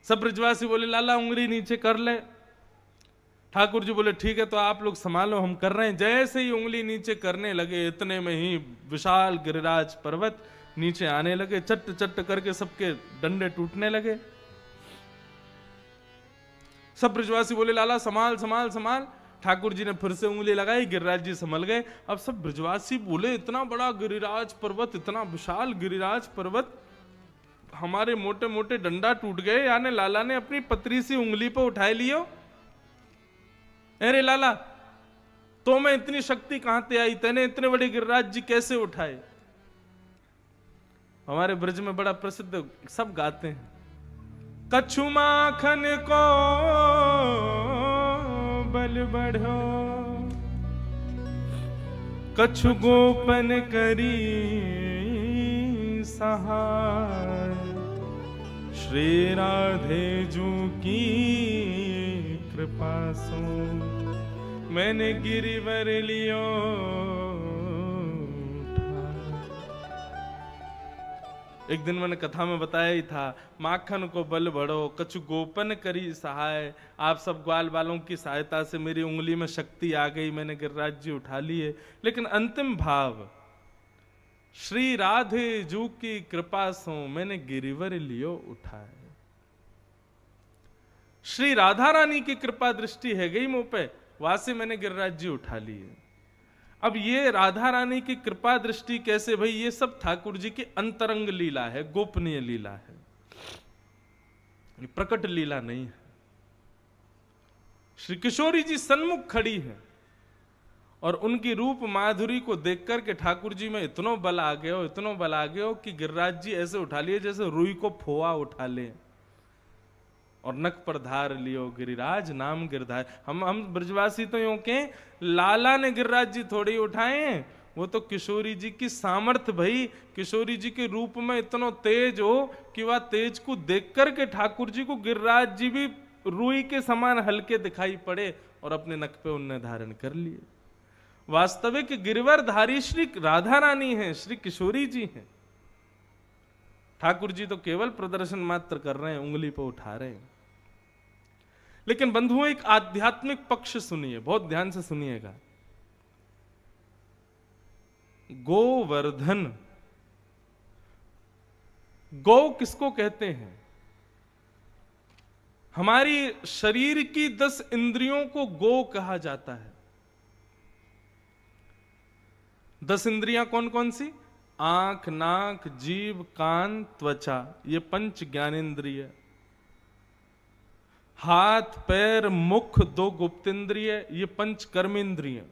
[SPEAKER 1] सब ब्रजवासी बोले लाला उंगली नीचे कर ले। ठाकुर जी बोले ठीक है, तो आप लोग संभालो, हम कर रहे हैं। जैसे ही उंगली नीचे करने लगे, इतने में ही विशाल गिरिराज पर्वत नीचे आने लगे। चट चट करके सबके डंडे टूटने लगे। सब ब्रजवासी बोले लाला संभाल संभाल संभाल। ठाकुर जी ने फिर से उंगली लगाई, गिरिराज जी संभल गए। अब सब ब्रजवासी बोले इतना बड़ा गिरिराज पर्वत, इतना विशाल गिरिराज पर्वत, हमारे मोटे मोटे डंडा टूट गए, यानी लाला ने अपनी पतरी सी उंगली पर उठाए लियो। अरे लाला, तो मैं इतनी शक्ति कहां से आई, तेने इतने बड़े गिरिराज जी कैसे उठाए? हमारे ब्रज में बड़ा प्रसिद्ध सब गाते हैं, कछु माखन को बल बढ़ो, कछु गोपन करी सहाय, श्री राधे जू की कृपा सो मैंने गिरिवर लियो। एक दिन मैंने कथा में बताया ही था, माखन को बल बढ़ो कछु गोपन करी सहाय। आप सब ग्वाल वालों की सहायता से मेरी उंगली में शक्ति आ गई, मैंने गिरिराज जी उठा लिए। लेकिन अंतिम भाव, श्री राधे जू की कृपा सो मैंने गिरिवर लियो उठाए। श्री राधा रानी की कृपा दृष्टि है गई मुंह पे, वहां से मैंने गिरिराज जी उठा लिए। अब ये राधा रानी की कृपा दृष्टि कैसे भाई? ये सब ठाकुर जी की अंतरंग लीला है, गोपनीय लीला है, ये प्रकट लीला नहीं है। श्री किशोरी जी सन्मुख खड़ी है और उनकी रूप माधुरी को देख करके ठाकुर जी में इतना बल आ गया हो, इतना बल आ गया हो कि गिरिराज जी ऐसे उठा लिए जैसे रुई को फोआ उठा ले, और नक पर धार लियो गिरिराज नाम गिरधार। हम ब्रजवासी तो यूं के लाला ने गिरिराज जी थोड़ी उठाए हैं, वो तो किशोरी जी की सामर्थ्य भाई, किशोरी जी के रूप में इतना तेज हो कि वह तेज को देख करके ठाकुर जी को गिरिराज जी भी रुई के समान हल्के दिखाई पड़े और अपने नक पे उनने धारण कर लिए। वास्तविक गिरिवरधारी श्री राधा रानी है, श्री किशोरी जी हैं। ठाकुर जी तो केवल प्रदर्शन मात्र कर रहे हैं, उंगली पर उठा रहे हैं। लेकिन बंधुओं, एक आध्यात्मिक पक्ष सुनिए, बहुत ध्यान से सुनिएगा। गोवर्धन, गौ किसको कहते हैं? हमारी शरीर की 10 इंद्रियों को गो कहा जाता है। 10 इंद्रियां कौन कौन सी? आंख, नाक, जीभ, कान, त्वचा, ये 5 ज्ञानेंद्रिय। हाथ, पैर, मुख 2 गुप्तेंद्रिय, ये 5 कर्मेंद्रिय।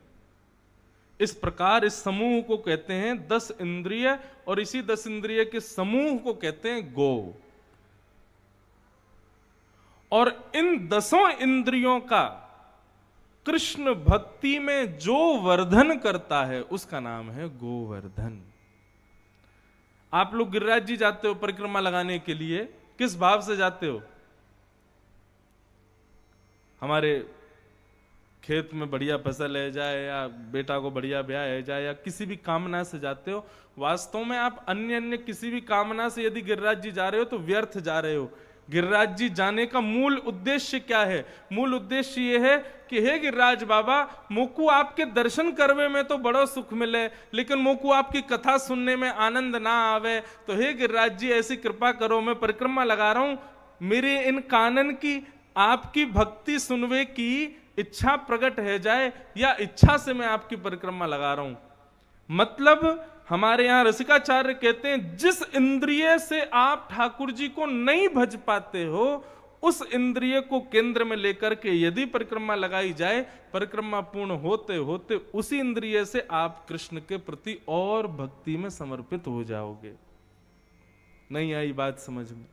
[SPEAKER 1] इस प्रकार इस समूह को कहते हैं 10 इंद्रिय, और इसी 10 इंद्रिय के समूह को कहते हैं गो। और इन 10 इंद्रियों का कृष्ण भक्ति में जो वर्धन करता है उसका नाम है गोवर्धन। आप लोग गिरिराज जी जाते हो परिक्रमा लगाने के लिए, किस भाव से जाते हो? हमारे खेत में बढ़िया फसल है जाए, या बेटा को बढ़िया ब्याह है जाए, या किसी भी कामना से जाते हो। वास्तव में आप अन्य अन्य किसी भी कामना से यदि गिरिराज जी जा रहे हो तो व्यर्थ जा रहे हो। गिरिराज जी जाने का मूल उद्देश्य क्या है? मूल उद्देश्य ये है कि हे गिरिराज बाबा, मोकू आपके दर्शन करवे में तो बड़ा सुख मिले, लेकिन मोकू आपकी कथा सुनने में आनंद ना आवे, तो हे गिरिराज जी ऐसी कृपा करो, मैं परिक्रमा लगा रहा हूं, मेरे इन कानन की आपकी भक्ति सुनवे की इच्छा प्रकट है जाए, या इच्छा से मैं आपकी परिक्रमा लगा रहा हूं। मतलब हमारे यहां रसिकाचार्य कहते हैं, जिस इंद्रिय से आप ठाकुर जी को नहीं भज पाते हो, उस इंद्रिय को केंद्र में लेकर के यदि परिक्रमा लगाई जाए, परिक्रमा पूर्ण होते होते उसी इंद्रिय से आप कृष्ण के प्रति और भक्ति में समर्पित हो जाओगे। नहीं आई बात समझ में?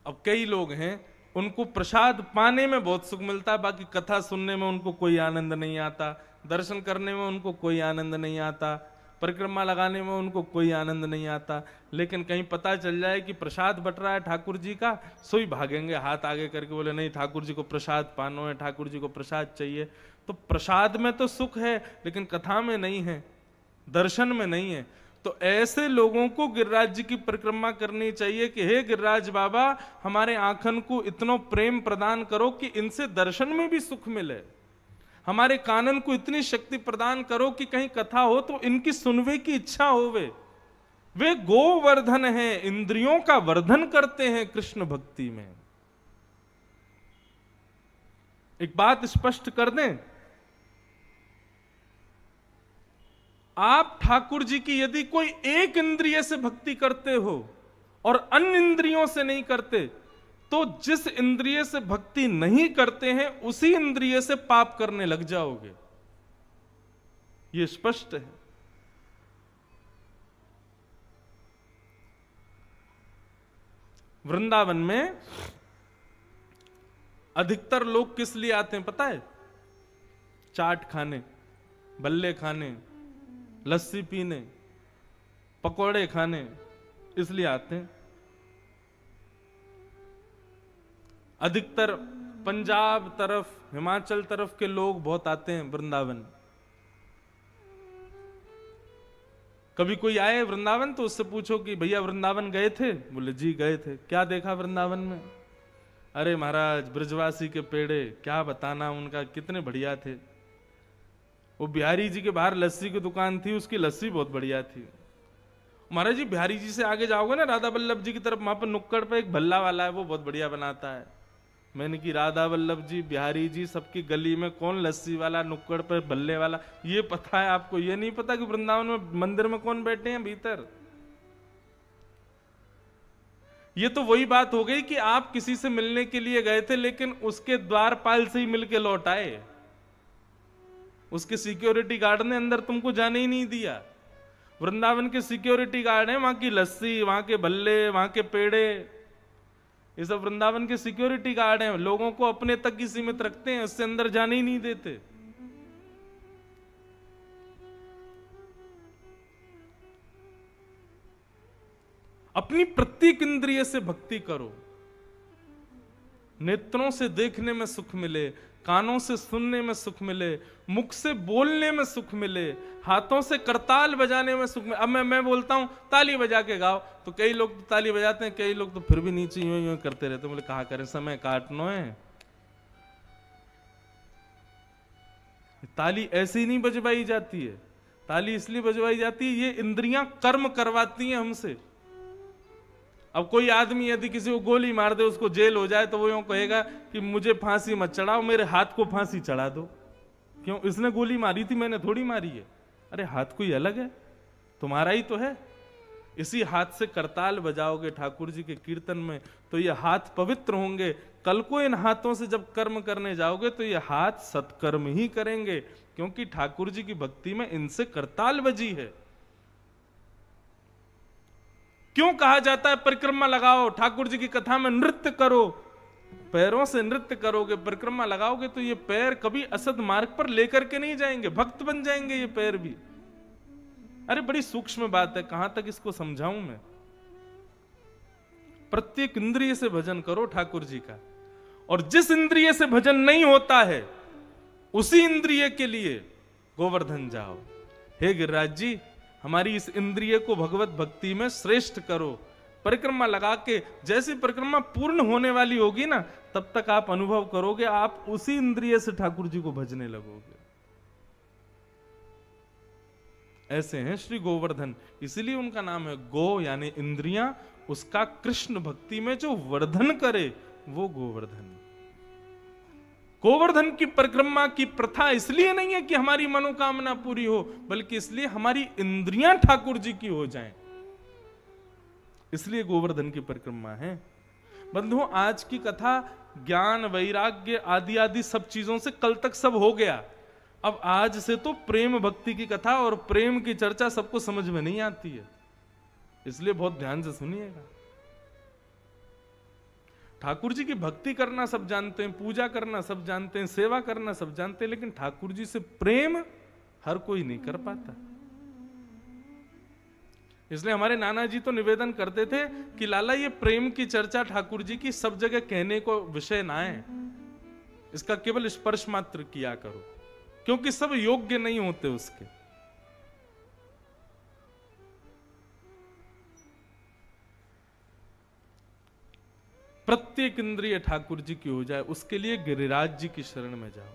[SPEAKER 1] अब कई लोग हैं, उनको प्रसाद पाने में बहुत सुख मिलता है, बाकी कथा सुनने में उनको कोई आनंद नहीं आता, दर्शन करने में उनको कोई आनंद नहीं आता, परिक्रमा लगाने में उनको कोई आनंद नहीं आता। लेकिन कहीं पता चल जाए कि प्रसाद बट रहा है ठाकुर जी का, सोई भागेंगे हाथ आगे करके, बोले नहीं ठाकुर जी को प्रसाद पानो है, ठाकुर जी को प्रसाद चाहिए। तो प्रसाद में तो सुख है, लेकिन कथा में नहीं है, दर्शन में नहीं है। तो ऐसे लोगों को गिरिराज जी की परिक्रमा करनी चाहिए कि हे गिरिराज बाबा, हमारे आंखन को इतना प्रेम प्रदान करो कि इनसे दर्शन में भी सुख मिले, हमारे कानन को इतनी शक्ति प्रदान करो कि कहीं कथा हो तो इनकी सुनवे की इच्छा होवे। वे गोवर्धन हैं, इंद्रियों का वर्धन करते हैं कृष्ण भक्ति में। एक बात स्पष्ट कर दें, आप ठाकुर जी की यदि कोई एक इंद्रिय से भक्ति करते हो और अन्य इंद्रियों से नहीं करते, तो जिस इंद्रिय से भक्ति नहीं करते हैं उसी इंद्रिय से पाप करने लग जाओगे। यह स्पष्ट है। वृंदावन में अधिकतर लोग किस लिए आते हैं पता है? चाट खाने, बल्ले खाने, लस्सी पीने, पकोड़े खाने, इसलिए आते हैं। अधिकतर पंजाब तरफ, हिमाचल तरफ के लोग बहुत आते हैं वृंदावन। कभी कोई आए वृंदावन तो उससे पूछो कि भैया वृंदावन गए थे? बोले जी गए थे। क्या देखा वृंदावन में? अरे महाराज ब्रजवासी के पेड़े, क्या बताना उनका, कितने बढ़िया थे। वो बिहारी जी के बाहर लस्सी की दुकान थी, उसकी लस्सी बहुत बढ़िया थी। महाराज जी बिहारी जी से आगे जाओगे ना राधा वल्लभ जी की तरफ, वहां पर नुक्कड़ पे एक भल्ला वाला है, वो बहुत बढ़िया बनाता है। मैंने कि राधा वल्लभ जी, बिहारी जी, सबकी गली में कौन लस्सी वाला, नुक्कड़ पे भल्ले वाला, ये पता है आपको? ये नहीं पता कि वृंदावन में मंदिर में कौन बैठे हैं भीतर? ये तो वही बात हो गई कि आप किसी से मिलने के लिए गए थे, लेकिन उसके द्वारपाल से ही मिलके लौट आए। उसके सिक्योरिटी गार्ड ने अंदर तुमको जाने ही नहीं दिया। वृंदावन के सिक्योरिटी गार्ड हैं, वहां की लस्सी, वहां के भल्ले, वहां के पेड़े, ये सब वृंदावन के सिक्योरिटी गार्ड हैं। लोगों को अपने तक ही सीमित रखते हैं, उससे अंदर जाने ही नहीं देते। अपनी प्रत्येक इंद्रिय से भक्ति करो। नेत्रों से देखने में सुख मिले, कानों से सुनने में सुख मिले, मुख से बोलने में सुख मिले, हाथों से करताल बजाने में सुख मिले। अब मैं बोलता हूं ताली बजा के गाओ, तो कई लोग तो ताली बजाते हैं, कई लोग तो फिर भी नीचे यूं यूं करते रहते। बोले कहा करें, समय काटना है। ताली ऐसे ही नहीं बजवाई जाती है, ताली इसलिए बजवाई जाती है, ये इंद्रियां कर्म करवाती हैं हमसे। अब कोई आदमी यदि किसी को गोली मार दे, उसको जेल हो जाए, तो वो यूं कहेगा कि मुझे फांसी मत चढ़ाओ, मेरे हाथ को फांसी चढ़ा दो। क्यों? इसने गोली मारी थी, मैंने थोड़ी मारी है। अरे हाथ कोई अलग है, तुम्हारा ही तो है। इसी हाथ से करताल बजाओगे ठाकुर जी के कीर्तन में, तो ये हाथ पवित्र होंगे। कल को इन हाथों से जब कर्म करने जाओगे तो ये हाथ सत्कर्म ही करेंगे, क्योंकि ठाकुर जी की भक्ति में इनसे करताल बजी है। क्यों कहा जाता है परिक्रमा लगाओ, ठाकुर जी की कथा में नृत्य करो? पैरों से नृत्य करोगे, परिक्रमा लगाओगे, तो ये पैर कभी असद मार्ग पर लेकर के नहीं जाएंगे, भक्त बन जाएंगे ये पैर भी। अरे बड़ी सूक्ष्म बात है, कहां तक इसको समझाऊं मैं। प्रत्येक इंद्रिय से भजन करो ठाकुर जी का, और जिस इंद्रिय से भजन नहीं होता है उसी इंद्रिय के लिए गोवर्धन जाओ। हे गिरिराज जी, हमारी इस इंद्रिय को भगवत भक्ति में श्रेष्ठ करो। परिक्रमा लगा के, जैसी परिक्रमा पूर्ण होने वाली होगी ना, तब तक आप अनुभव करोगे आप उसी इंद्रिय से ठाकुर जी को भजने लगोगे। ऐसे हैं श्री गोवर्धन, इसलिए उनका नाम है गो, यानी इंद्रियां। उसका कृष्ण भक्ति में जो वर्धन करे वो गोवर्धन। गोवर्धन की परिक्रमा की प्रथा इसलिए नहीं है कि हमारी मनोकामना पूरी हो, बल्कि इसलिए हमारी इंद्रियां ठाकुर जी की हो जाएं, इसलिए गोवर्धन की परिक्रमा है। बंधुओं, आज की कथा ज्ञान, वैराग्य आदि आदि सब चीजों से कल तक सब हो गया। अब आज से तो प्रेम भक्ति की कथा और प्रेम की चर्चा सबको समझ में नहीं आती है, इसलिए बहुत ध्यान से सुनिएगा। ठाकुर जी की भक्ति करना सब जानते हैं, पूजा करना सब जानते हैं, सेवा करना सब जानते हैं, लेकिन ठाकुर जी से प्रेम हर कोई नहीं कर पाता। इसलिए हमारे नाना जी तो निवेदन करते थे कि लाला ये प्रेम की चर्चा ठाकुर जी की सब जगह कहने को विषय ना है, इसका केवल स्पर्श मात्र किया करो, क्योंकि सब योग्य नहीं होते उसके। प्रत्येक इंद्रिय ठाकुर जी की हो जाए, उसके लिए गिरिराज जी की शरण में जाओ।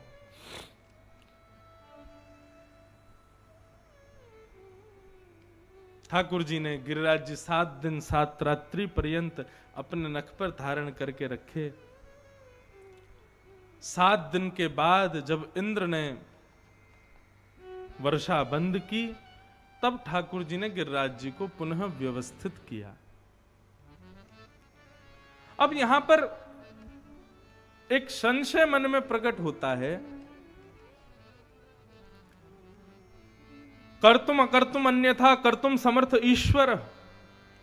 [SPEAKER 1] ठाकुर जी ने गिरिराज जी 7 दिन 7 रात्रि पर्यंत अपने नख पर धारण करके रखे। 7 दिन के बाद जब इंद्र ने वर्षा बंद की, तब ठाकुर जी ने गिरिराज जी को पुनः व्यवस्थित किया। अब यहां पर एक संशय मन में प्रकट होता है, कर्तुम अकर्तुम अन्यथा कर्तुम समर्थ ईश्वर।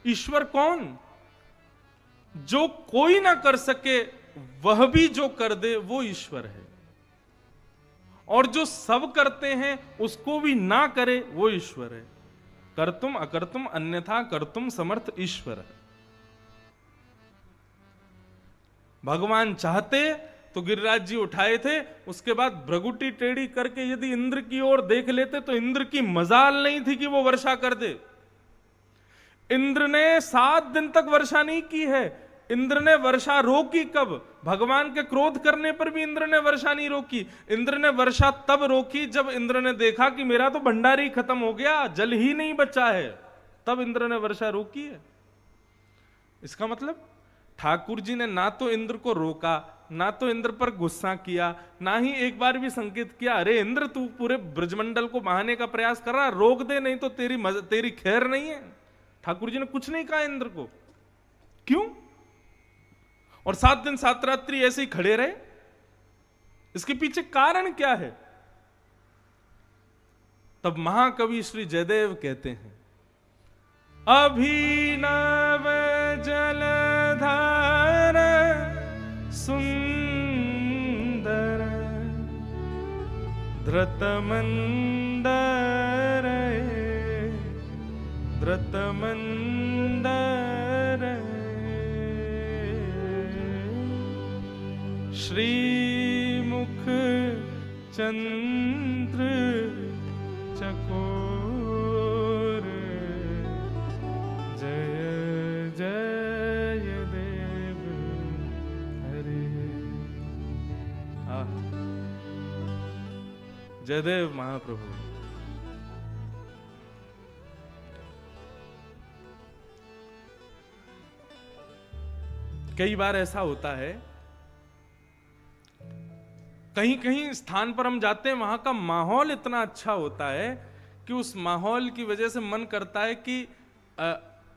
[SPEAKER 1] ईश्वर कौन? जो कोई ना कर सके वह भी जो कर दे वो ईश्वर है, और जो सब करते हैं उसको भी ना करे वो ईश्वर है। कर्तुम अकर्तुम अन्यथा कर्तुम समर्थ ईश्वर है। भगवान चाहते तो गिरिराज जी उठाए थे। उसके बाद भ्रगुटी टेढ़ी करके यदि इंद्र की ओर देख लेते तो इंद्र की मजाल नहीं थी कि वो वर्षा कर दे। इंद्र ने 7 दिन तक वर्षा नहीं की है। इंद्र ने वर्षा रोकी कब? भगवान के क्रोध करने पर भी इंद्र ने वर्षा नहीं रोकी। इंद्र ने वर्षा तब रोकी जब इंद्र ने देखा कि मेरा तो भंडार ही खत्म हो गया, जल ही नहीं बचा है, तब इंद्र ने वर्षा रोकी है। इसका मतलब ठाकुर जी ने ना तो इंद्र को रोका, ना तो इंद्र पर गुस्सा किया, ना ही एक बार भी संकेत किया अरे इंद्र तू पूरे ब्रजमंडल को बहाने का प्रयास कर रहा, रोक दे नहीं तो तेरी खैर नहीं है। ठाकुर जी ने कुछ नहीं कहा इंद्र को। क्यों? और 7 दिन 7 रात्रि ऐसे ही खड़े रहे। इसके पीछे कारण क्या है? तब महाकवि श्री जयदेव कहते हैं, अभिनव जलधार सुंदर धृतमंदर धृतमंदर श्रीमुख चंद्र चकोर जय जय देव हरे। जयदेव महाप्रभु। कई बार ऐसा होता है, कहीं कहीं स्थान पर हम जाते हैं, वहां का माहौल इतना अच्छा होता है कि उस माहौल की वजह से मन करता है कि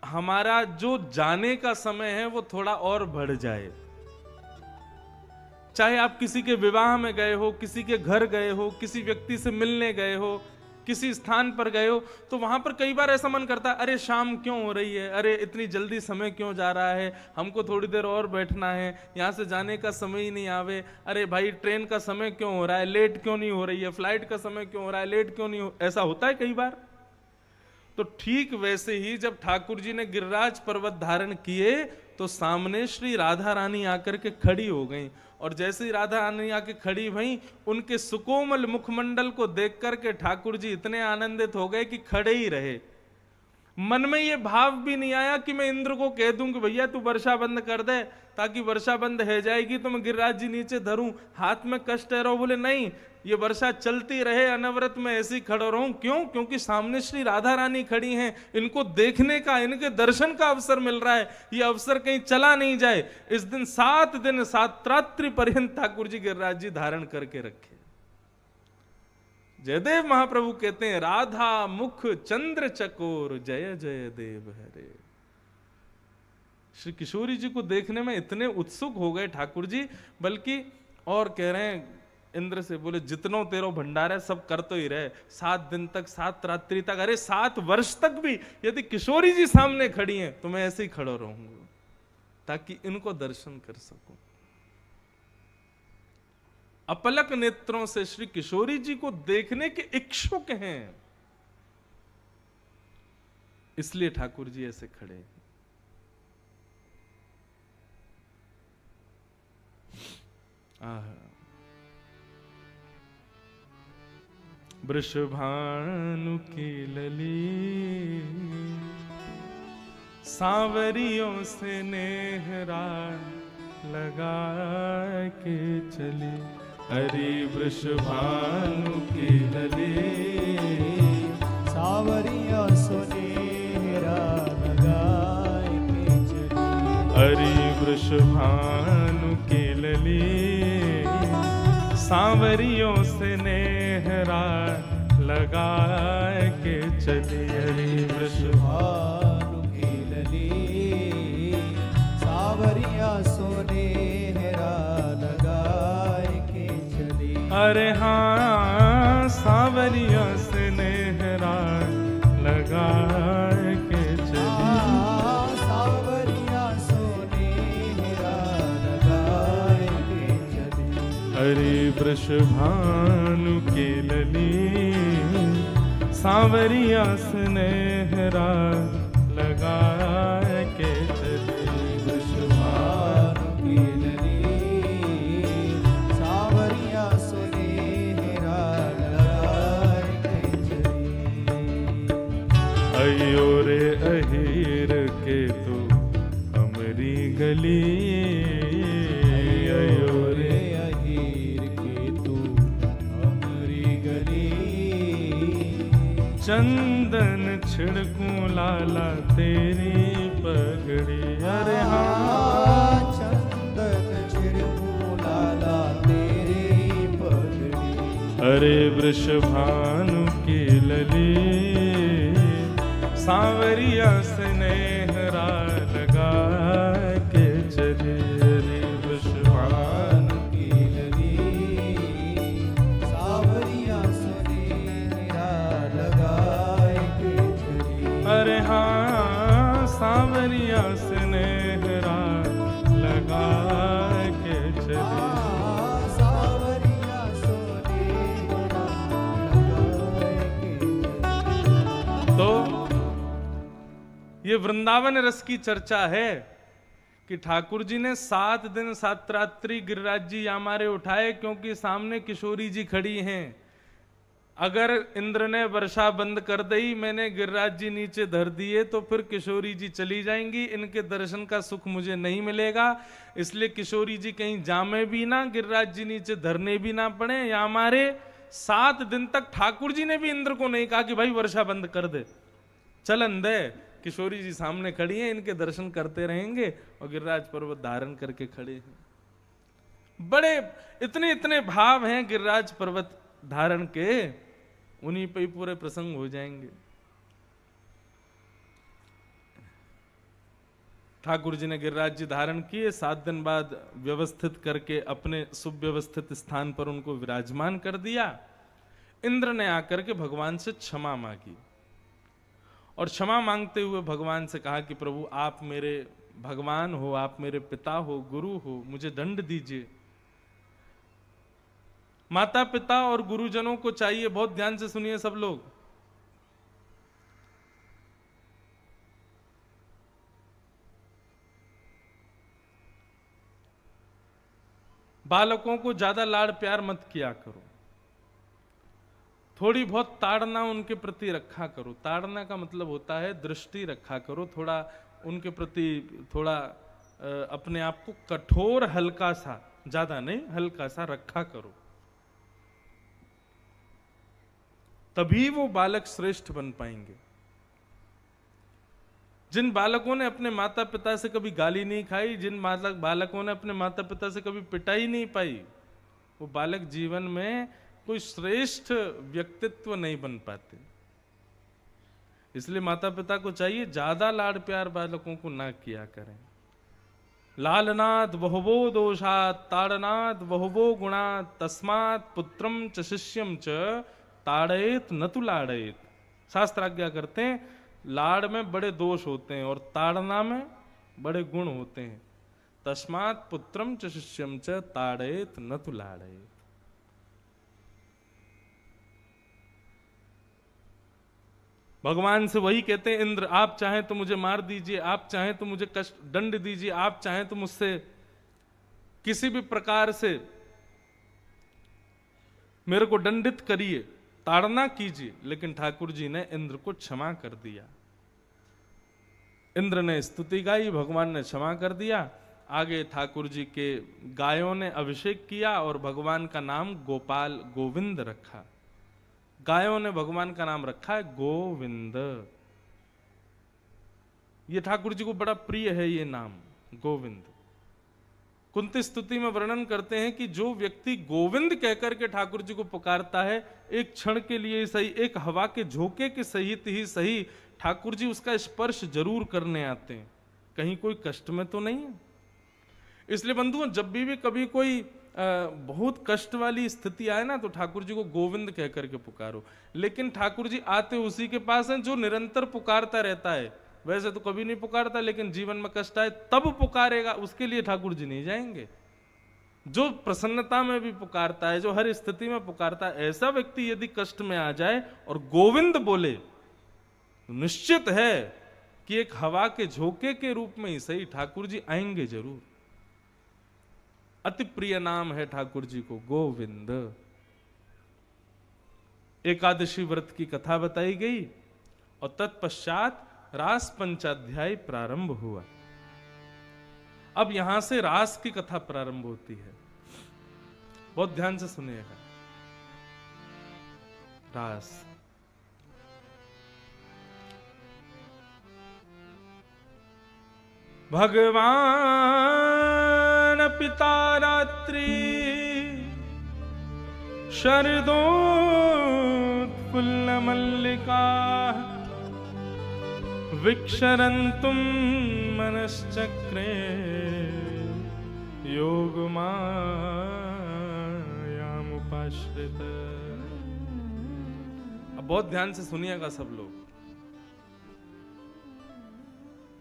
[SPEAKER 1] हमारा जो जाने का समय है वो थोड़ा और बढ़ जाए। चाहे आप किसी के विवाह में गए हो, किसी के घर गए हो, किसी व्यक्ति से मिलने गए हो, किसी स्थान पर गए हो, तो वहां पर कई बार ऐसा मन करता है अरे शाम क्यों हो रही है, अरे इतनी जल्दी समय क्यों जा रहा है, हमको थोड़ी देर और बैठना है, यहां से जाने का समय ही नहीं आवे, अरे भाई ट्रेन का समय क्यों हो रहा है, लेट क्यों नहीं हो रही है, फ्लाइट का समय क्यों हो रहा है, लेट क्यों नहीं हो, ऐसा होता है कई बार। तो ठीक वैसे ही जब ठाकुर जी ने गिरिराज पर्वत धारण किए तो सामने श्री राधा रानी आकर के खड़ी हो गई, और जैसे ही राधा रानी आके खड़ी भई, उनके सुकोमल मुखमंडल को देख करके ठाकुर जी इतने आनंदित हो गए कि खड़े ही रहे। मन में ये भाव भी नहीं आया कि मैं इंद्र को कह दूं कि भैया तू वर्षा बंद कर दे, ताकि वर्षा बंद है जाएगी तो मैं गिरिराज जी नीचे धरूं, हाथ में कष्ट है रहो। बोले नहीं, ये वर्षा चलती रहे, अनवरत में ऐसे ही खड़ा रहूं। क्यों? क्योंकि सामने श्री राधा रानी खड़ी हैं, इनको देखने का, इनके दर्शन का अवसर मिल रहा है, ये अवसर कहीं चला नहीं जाए। इस दिन 7 दिन 7 रात्रि पर्यंत ठाकुर जी गिरिराज जी धारण करके रखे। जयदेव महाप्रभु कहते हैं, राधा मुख चंद्र चकोर जय जय देव हरे। श्री किशोरी जी को देखने में इतने उत्सुक हो गए ठाकुर जी, बल्कि और कह रहे हैं इंद्र से, बोले जितनो तेरो भंडार है सब कर तो ही रहे, 7 दिन तक 7 रात्रि तक, अरे 7 वर्ष तक भी यदि किशोरी जी सामने खड़ी हैं तो मैं ऐसे ही खड़ा रहूंगा ताकि इनको दर्शन कर सकूं। अपलक नेत्रों से श्री किशोरी जी को देखने के इच्छुक हैं, इसलिए ठाकुर जी ऐसे खड़े हैं। वृषभानु की लली सांवरियों से नेहरा लगा के चली, हरि वृषभानु की लली
[SPEAKER 2] सांवरियों से नेहरा लगा के चली,
[SPEAKER 1] हरि वृषभानु की लली सांवरियों से नेहरा लगा के चली, हरि
[SPEAKER 2] वृषभानु की लली सांवरियों से नेहरा लगा के चली।
[SPEAKER 1] अरे हाँ, सांवरियों से नेहरा लगा के चली, हरि वृषभानु की लली सांवरिया स्नेहरा लगा के चली,
[SPEAKER 2] वृषभानु की लली
[SPEAKER 1] गली
[SPEAKER 2] अयो रे अहीर के तू अमरी गली।
[SPEAKER 1] चंदन छिड़कूं लाला तेरी पगड़ी। अरे हाँ
[SPEAKER 2] चंदन छिड़कूं लाला तेरी पगड़ी।
[SPEAKER 1] अरे वृषभानु की लली सांवरिया स्नेहरा लगा के चले। अरे वृषभानु
[SPEAKER 2] की लली सांवरिया स्नेहरा लगाए के चली।
[SPEAKER 1] अरे हाँ सांवरिया स्नेहरा लगा के चले।
[SPEAKER 2] सांवरिया स्नेहरा लगाए के चली।
[SPEAKER 1] तो ये वृंदावन रस की चर्चा है कि ठाकुर जी ने 7 दिन 7 रात्रि गिरिराज जी यामारे उठाए, क्योंकि सामने किशोरी जी खड़ी हैं। अगर इंद्र ने वर्षा बंद कर दी, मैंने गिरिराज जी नीचे धर दिए, तो फिर किशोरी जी चली जाएंगी, इनके दर्शन का सुख मुझे नहीं मिलेगा। इसलिए किशोरी जी कहीं जामे भी ना, गिरिराज जी नीचे धरने भी ना पड़े यामारे। 7 दिन तक ठाकुर जी ने भी इंद्र को नहीं कहा कि भाई वर्षा बंद कर दे, चलन दे। किशोरी जी सामने खड़ी हैं, इनके दर्शन करते रहेंगे और गिरिराज पर्वत धारण करके खड़े हैं। बड़े इतने इतने भाव हैं गिरिराज पर्वत धारण के, उन्हीं पे ही पूरे प्रसंग हो जाएंगे। ठाकुर जी ने गिरिराज जी धारण किए, 7 दिन बाद व्यवस्थित करके अपने सुव्यवस्थित स्थान पर उनको विराजमान कर दिया। इंद्र ने आकर के भगवान से क्षमा मांगी और क्षमा मांगते हुए भगवान से कहा कि प्रभु आप मेरे भगवान हो, आप मेरे पिता हो, गुरु हो, मुझे दंड दीजिए। माता पिता और गुरुजनों को चाहिए, बहुत ध्यान से सुनिए सब लोग, बालकों को ज्यादा लाड़ प्यार मत किया करो, थोड़ी बहुत ताड़ना उनके प्रति रखा करो। ताड़ना का मतलब होता है दृष्टि रखा करो, थोड़ा उनके प्रति थोड़ा अपने आप को कठोर, हल्का सा, ज्यादा नहीं, हल्का सा रखा करो, तभी वो बालक श्रेष्ठ बन पाएंगे। जिन बालकों ने अपने माता पिता से कभी गाली नहीं खाई, जिन बालकों ने अपने माता पिता से कभी पिटाई नहीं पाई, वो बालक जीवन में कोई श्रेष्ठ व्यक्तित्व नहीं बन पाते। इसलिए माता पिता को चाहिए ज्यादा लाड़ प्यार बालकों को ना किया करें। लालनाद बहुवो दोषात ताड़नाद बहुवो गुणात तस्मात् पुत्रम च शिष्यम च ताड़येत न तु लाड़येत। शास्त्र आज्ञा करते हैं लाड़ में बड़े दोष होते हैं और ताड़ना में बड़े गुण होते हैं। तस्मात् पुत्रम च शिष्यम च ताड़येत न तु लाड़येत। भगवान से वही कहते हैं इंद्र, आप चाहें तो मुझे मार दीजिए, आप चाहें तो मुझे कष्ट दंड दीजिए, आप चाहें तो मुझसे किसी भी प्रकार से मेरे को दंडित करिए, ताड़ना कीजिए। लेकिन ठाकुर जी ने इंद्र को क्षमा कर दिया। इंद्र ने स्तुति गाई, भगवान ने क्षमा कर दिया। आगे ठाकुर जी के गायों ने अभिषेक किया और भगवान का नाम गोपाल गोविंद रखा। गायों ने भगवान का नाम रखा है गोविंद। ये ठाकुर जी को बड़ा प्रिय है ये नाम गोविंद। कुंती स्तुति में वर्णन करते हैं कि जो व्यक्ति गोविंद कहकर के ठाकुर जी को पुकारता है, एक क्षण के लिए सही, एक हवा के झोंके के सहित ही सही, ठाकुर जी उसका स्पर्श जरूर करने आते हैं। कहीं कोई कष्ट में तो नहीं है। इसलिए बंधुओं, जब भी कभी कोई बहुत कष्ट वाली स्थिति आए ना, तो ठाकुर जी को गोविंद कह करके पुकारो। लेकिन ठाकुर जी आते उसी के पास हैं जो निरंतर पुकारता रहता है। वैसे तो कभी नहीं पुकारता, लेकिन जीवन में कष्ट आए तब पुकारेगा, उसके लिए ठाकुर जी नहीं जाएंगे। जो प्रसन्नता में भी पुकारता है, जो हर स्थिति में पुकारता है, ऐसा व्यक्ति यदि कष्ट में आ जाए और गोविंद बोले, तो निश्चित है कि एक हवा के झोंके के रूप में ही सही ठाकुर जी आएंगे जरूर। अति प्रिय नाम है ठाकुर जी को गोविंद। एकादशी व्रत की कथा बताई गई और तत्पश्चात रास पंचाध्याय प्रारंभ हुआ। अब यहां से रास की कथा प्रारंभ होती है, बहुत ध्यान से सुनिएगा। रास, भगवान पिता रात्रि शरदोत्फुल्ल मल्लिका विक्षरन्तुं मनश्चक्रे योगमायामुपाश्रित। अब बहुत ध्यान से सुनिएगा सब लोग।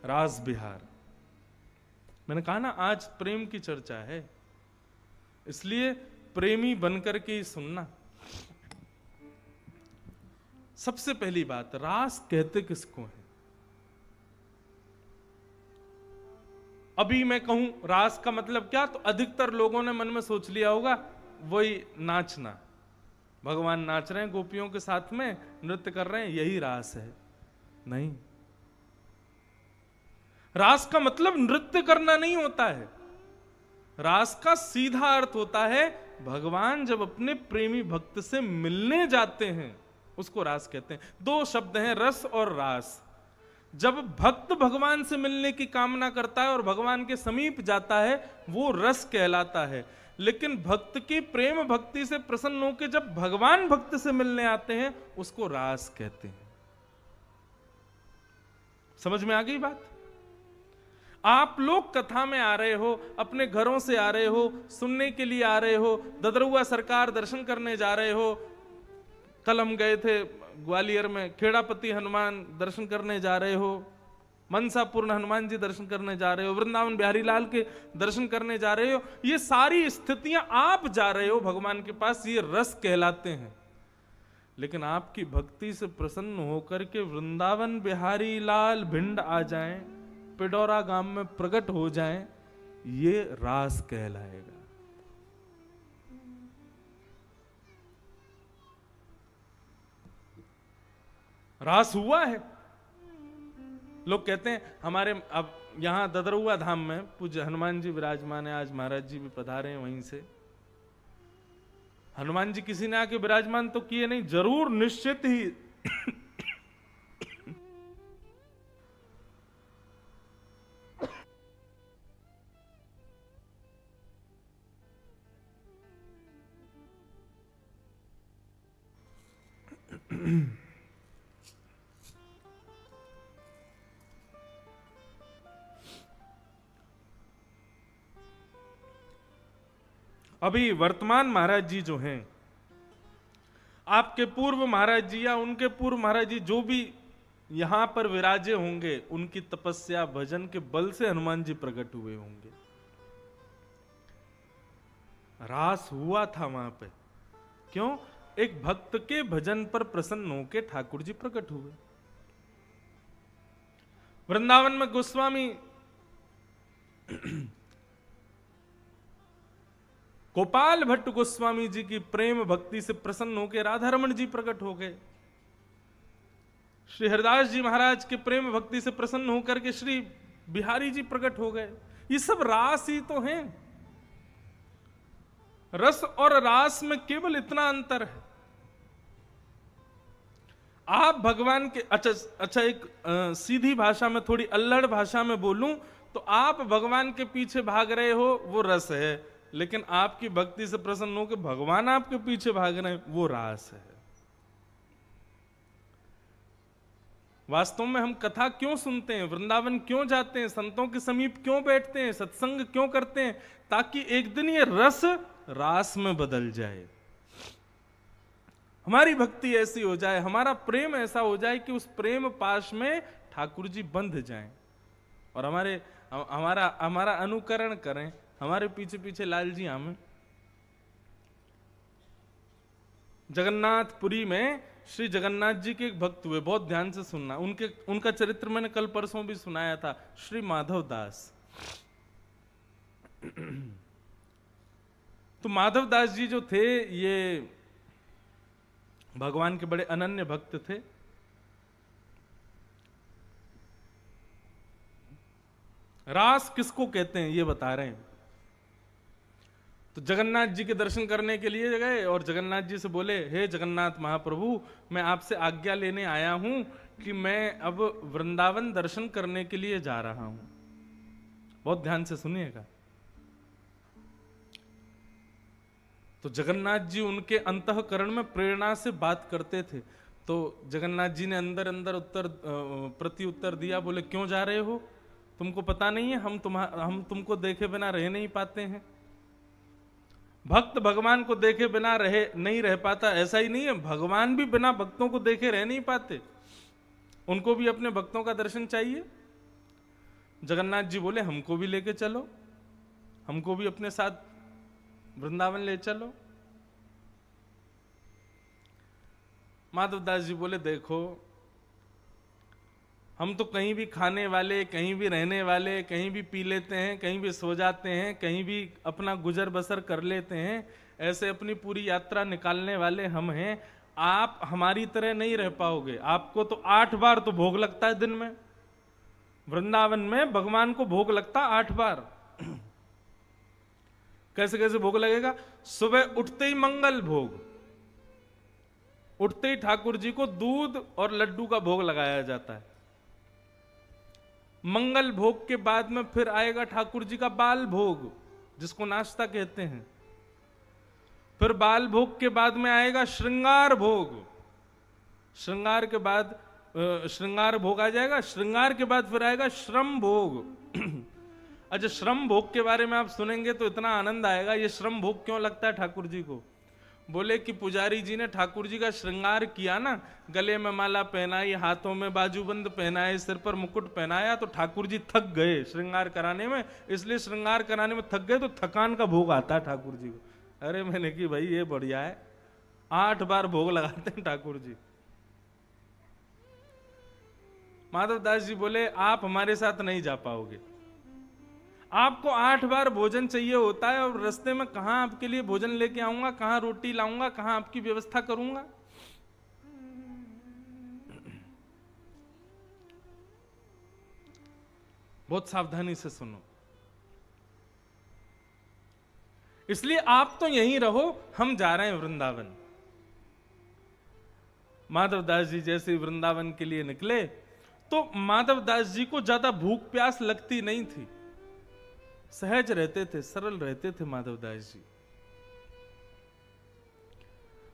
[SPEAKER 1] रास बिहार, मैंने कहा ना आज प्रेम की चर्चा है, इसलिए प्रेमी बनकर के ही सुनना। सबसे पहली बात, रास कहते किसको है? अभी मैं कहूं रास का मतलब क्या, तो अधिकतर लोगों ने मन में सोच लिया होगा वही नाचना, भगवान नाच रहे हैं गोपियों के साथ में, नृत्य कर रहे हैं, यही रास है। नहीं, रास का मतलब नृत्य करना नहीं होता है। रास का सीधा अर्थ होता है भगवान जब अपने प्रेमी भक्त से मिलने जाते हैं, उसको रास कहते हैं। दो शब्द हैं, रस और रास। जब भक्त भगवान से मिलने की कामना करता है और भगवान के समीप जाता है, वो रस कहलाता है। लेकिन भक्त की प्रेम भक्ति से प्रसन्न होकर जब भगवान भक्त से मिलने आते हैं, उसको रास कहते हैं। समझ में आ गई बात? आप लोग कथा में आ रहे हो, अपने घरों से आ रहे हो, सुनने के लिए आ रहे हो, ददरुआ सरकार दर्शन करने जा रहे हो। कल हम गए थे ग्वालियर में, खेड़ापति हनुमान दर्शन करने जा रहे हो, मनसापूर्ण हनुमान जी दर्शन करने जा रहे हो, वृंदावन बिहारी लाल के दर्शन करने जा रहे हो। ये सारी स्थितियां आप जा रहे हो भगवान के पास, ये रस कहलाते हैं। लेकिन आपकी भक्ति से प्रसन्न होकर के वृंदावन बिहारी लाल भिंड आ जाएं, पिडौरा गांव में प्रकट हो जाएं, ये रास कहलाएगा। रास हुआ है। लोग कहते हैं हमारे, अब यहां ददरुआ धाम में पूज्य हनुमान जी विराजमान है, आज महाराज जी भी पधारे हैं वहीं से। हनुमान जी किसी ने आके विराजमान तो किए नहीं, जरूर निश्चित ही अभी वर्तमान महाराज जी जो हैं, आपके पूर्व महाराज जी या उनके पूर्व महाराज जी जो भी यहां पर विराजे होंगे, उनकी तपस्या भजन के बल से हनुमान जी प्रकट हुए होंगे। रास हुआ था वहां पे। क्यों? एक भक्त के भजन पर प्रसन्न होकर ठाकुर जी प्रकट हुए। वृंदावन में गोस्वामी गोपाल भट्ट गोस्वामी जी की प्रेम भक्ति से प्रसन्न होकर राधा रमण जी प्रकट हो गए। श्री हरिदास जी महाराज के प्रेम भक्ति से प्रसन्न होकर के श्री बिहारी जी प्रकट हो गए। ये सब रास ही तो हैं। रस और रास में केवल इतना अंतर है। आप भगवान के, अच्छा एक सीधी भाषा में, थोड़ी अल्लड़ भाषा में बोलूं तो आप भगवान के पीछे भाग रहे हो, वो रस है। लेकिन आपकी भक्ति से प्रसन्न हो कि भगवान आपके पीछे भाग रहे हैं, वो रास है। वास्तव में हम कथा क्यों सुनते हैं, वृंदावन क्यों जाते हैं, संतों के समीप क्यों बैठते हैं, सत्संग क्यों करते हैं? ताकि एक दिन ये रस रास में बदल जाए, हमारी भक्ति ऐसी हो जाए, हमारा प्रेम ऐसा हो जाए कि उस प्रेम पाश में ठाकुर जी बंध जाएं और हमारा अनुकरण करें, हमारे पीछे पीछे लाल जी हमें। जगन्नाथपुरी में श्री जगन्नाथ जी के एक भक्त हुए, बहुत ध्यान से सुनना, उनका चरित्र मैंने कल परसों भी सुनाया था, श्री माधव दास। तो माधव दास जी जो थे, ये भगवान के बड़े अनन्य भक्त थे। रास किसको कहते हैं ये बता रहे हैं। तो जगन्नाथ जी के दर्शन करने के लिए गए और जगन्नाथ जी से बोले, हे जगन्नाथ महाप्रभु, मैं आपसे आज्ञा लेने आया हूं कि मैं अब वृंदावन दर्शन करने के लिए जा रहा हूं। बहुत ध्यान से सुनिएगा। तो जगन्नाथ जी उनके अंतःकरण में प्रेरणा से बात करते थे। तो जगन्नाथ जी ने अंदर अंदर प्रति उत्तर दिया, बोले क्यों जा रहे हो, तुमको पता नहीं है हम तुमको देखे बिना रह नहीं पाते हैं। भक्त भगवान को देखे बिना नहीं रह पाता, ऐसा ही नहीं है, भगवान भी बिना भक्तों को देखे रह नहीं पाते, उनको भी अपने भक्तों का दर्शन चाहिए। जगन्नाथ जी बोले हमको भी लेके चलो, हमको भी अपने साथ वृंदावन ले चलो। माधवदास जी बोले देखो, हम तो कहीं भी खाने वाले, कहीं भी रहने वाले, कहीं भी पी लेते हैं, कहीं भी सो जाते हैं, कहीं भी अपना गुजर बसर कर लेते हैं, ऐसे अपनी पूरी यात्रा निकालने वाले हम हैं। आप हमारी तरह नहीं रह पाओगे। आपको तो 8 बार तो भोग लगता है दिन में, वृंदावन में भगवान को भोग लगता 8 बार। कैसे कैसे भोग लगेगा? सुबह उठते ही मंगल भोग, उठते ही ठाकुर जी को दूध और लड्डू का भोग लगाया जाता है। मंगल भोग के बाद में फिर आएगा ठाकुर जी का बाल भोग, जिसको नाश्ता कहते हैं। फिर बाल भोग के बाद में आएगा श्रृंगार भोग, श्रृंगार के बाद श्रृंगार भोग आ जाएगा। श्रृंगार के बाद फिर आएगा श्रम भोग। अच्छा, श्रम भोग के बारे में आप सुनेंगे तो इतना आनंद आएगा। ये श्रम भोग क्यों लगता है ठाकुर जी को? बोले कि पुजारी जी ने ठाकुर जी का श्रृंगार किया ना, गले में माला पहनाई, हाथों में बाजूबंद पहनाए, सिर पर मुकुट पहनाया, तो ठाकुर जी थक गए श्रृंगार कराने में। इसलिए श्रृंगार कराने में थक गए तो थकान का भोग आता है ठाकुर जी को। अरे मैंने कि भाई ये बढ़िया है, 8 बार भोग लगाते हैं ठाकुर जी। माधवदास जी बोले आप हमारे साथ नहीं जा पाओगे, आपको 8 बार भोजन चाहिए होता है, और रास्ते में कहां आपके लिए भोजन लेके आऊंगा, कहां रोटी लाऊंगा, कहां आपकी व्यवस्था करूंगा। बहुत सावधानी से सुनो। इसलिए आप तो यहीं रहो, हम जा रहे हैं वृंदावन। माधवदास जी जैसे वृंदावन के लिए निकले तो माधवदास जी को ज्यादा भूख प्यास लगती नहीं थी, सहज रहते थे, सरल रहते थे माधवदास जी।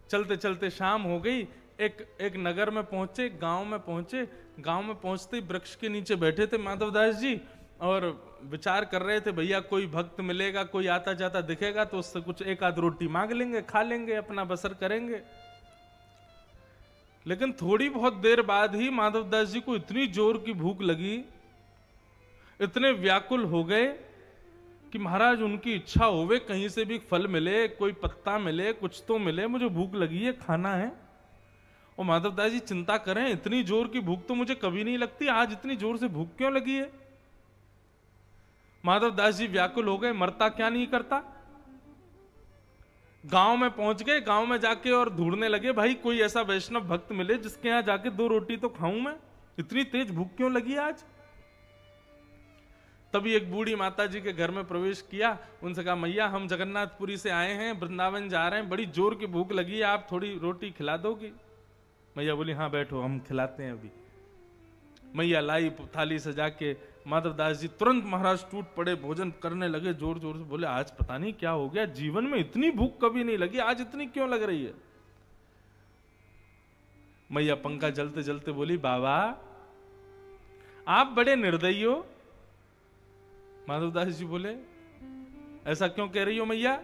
[SPEAKER 1] चलते चलते शाम हो गई, एक नगर में पहुंचे, गांव में पहुंचे। गांव में पहुंचते ही वृक्ष के नीचे बैठे थे माधवदास जी और विचार कर रहे थे, भैया कोई भक्त मिलेगा, कोई आता जाता दिखेगा तो उससे कुछ एक आध रोटी मांग लेंगे, खा लेंगे, अपना बसर करेंगे। लेकिन थोड़ी बहुत देर बाद ही माधवदास जी को इतनी जोर की भूख लगी, इतने व्याकुल हो गए कि महाराज उनकी इच्छा होवे कहीं से भी फल मिले, कोई पत्ता मिले, कुछ तो मिले, मुझे भूख लगी है, खाना है। और माधवदास जी चिंता करें, इतनी जोर की भूख तो मुझे कभी नहीं लगती, आज इतनी जोर से भूख क्यों लगी है? माधवदास जी व्याकुल हो गए, मरता क्या नहीं करता। गांव में पहुंच गए, गांव में जाके और ढूंढने लगे, भाई कोई ऐसा वैष्णव भक्त मिले जिसके यहां जाके 2 रोटी तो खाऊं मैं, इतनी तेज भूख क्यों लगी आज। तभी एक बूढ़ी माता जी के घर में प्रवेश किया, उनसे कहा मैया हम जगन्नाथपुरी से आए हैं, वृंदावन जा रहे हैं, बड़ी जोर की भूख लगी है, आप थोड़ी रोटी खिला दोगी? मैया बोली हाँ बैठो, हम खिलाते हैं अभी। मैया लाई थाली सजा के, माधवदास जी तुरंत महाराज टूट पड़े, भोजन करने लगे जोर जोर से। बोले आज पता नहीं क्या हो गया, जीवन में इतनी भूख कभी नहीं लगी, आज इतनी क्यों लग रही है? मैया पंखा जलते जलते बोली बाबा आप बड़े निर्दयी हो। माधवदास जी बोले ऐसा क्यों कह रही हो मैया?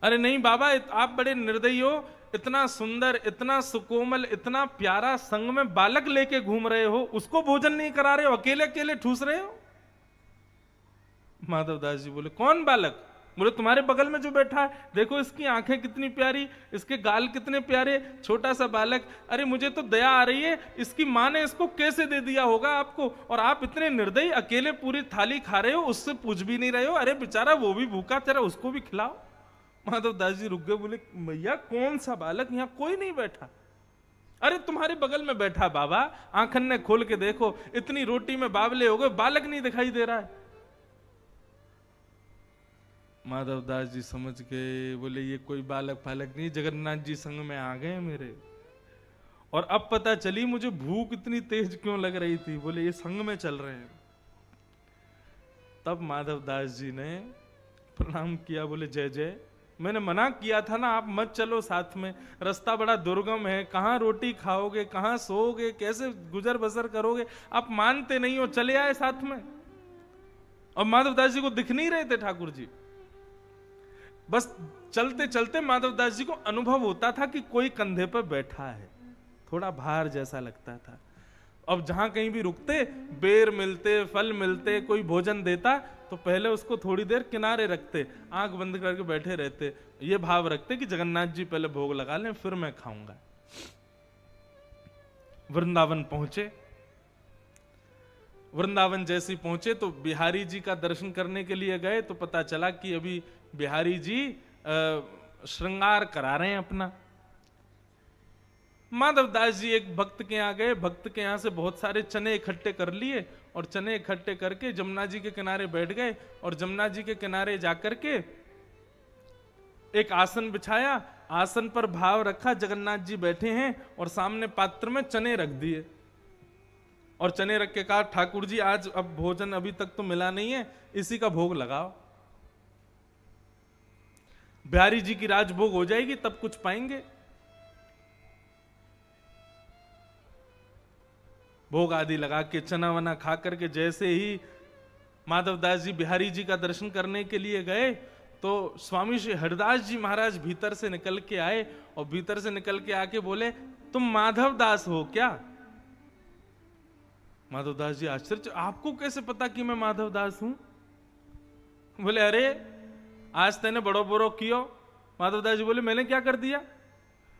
[SPEAKER 1] अरे नहीं बाबा आप बड़े निर्दयी हो, इतना सुंदर, इतना सुकोमल, इतना प्यारा संग में बालक लेके घूम रहे हो, उसको भोजन नहीं करा रहे हो, अकेले अकेले ठूस रहे हो। माधवदास जी बोले कौन बालक? बोले तुम्हारे बगल में जो बैठा है, देखो इसकी आंखें कितनी प्यारी, इसके गाल कितने प्यारे, छोटा सा बालक। अरे मुझे तो दया आ रही है, इसकी माँ ने इसको कैसे दे दिया होगा आपको, और आप इतने निर्दयी अकेले पूरी थाली खा रहे हो, उससे पूछ भी नहीं रहे हो। अरे बेचारा वो भी भूखा, तेरा उसको भी खिलाओ। माधवदास जी रुक गए, बोले मैया कौन सा बालक, यहाँ कोई नहीं बैठा। अरे तुम्हारे बगल में बैठा बाबा, आंखन ने खोल के देखो, इतनी रोटी में बावले हो गए, बालक नहीं दिखाई दे रहा है। माधवदास जी समझ गए, बोले ये कोई बालक फालक नहीं, जगन्नाथ जी संग में आ गए मेरे। और अब पता चली मुझे भूख इतनी तेज क्यों लग रही थी, बोले ये संग में चल रहे हैं। तब माधवदास जी ने प्रणाम किया, बोले जय जय, मैंने मना किया था ना, आप मत चलो साथ में, रास्ता बड़ा दुर्गम है, कहाँ रोटी खाओगे, कहाँ सोओगे, कैसे गुजर बसर करोगे, आप मानते नहीं हो, चले आए साथ में। और माधवदास जी को दिख नहीं रहे थे ठाकुर जी, बस चलते चलते माधवदास जी को अनुभव होता था कि कोई कंधे पर बैठा है, थोड़ा भार जैसा लगता था। अब जहां कहीं भी रुकते, बेर मिलते, फल मिलते, कोई भोजन देता, तो पहले उसको थोड़ी देर किनारे रखते, आंख बंद करके बैठे रहते, ये भाव रखते कि जगन्नाथ जी पहले भोग लगा लें फिर मैं खाऊंगा। वृंदावन पहुंचे। वृंदावन जैसे पहुंचे तो बिहारी जी का दर्शन करने के लिए गए, तो पता चला कि अभी बिहारी जी श्रृंगार करा रहे हैं अपना। माधवदास जी एक भक्त के यहाँ गए, भक्त के यहाँ से बहुत सारे चने इकट्ठे कर लिए, और चने इकट्ठे करके जमुना जी के किनारे बैठ गए, और जमुना जी के किनारे जाकर के एक आसन बिछाया, आसन पर भाव रखा, जगन्नाथ जी बैठे हैं, और सामने पात्र में चने रख दिए, और चने रख के कहा ठाकुर जी आज अब भोजन अभी तक तो मिला नहीं है, इसी का भोग लगाओ, बिहारी जी की राजभोग हो जाएगी तब कुछ पाएंगे। भोग आदि लगा के चना वना खा करके जैसे ही माधवदास जी बिहारी जी का दर्शन करने के लिए गए, तो स्वामी श्री हरिदास जी महाराज भीतर से निकल के आए, और भीतर से निकल के आके बोले तुम माधवदास हो क्या? माधवदास जी आश्चर्य, आपको कैसे पता कि मैं माधवदास हूं? बोले अरे आज तेने बड़ो बड़ो कियो। माधवदास जी बोले मैंने क्या कर दिया?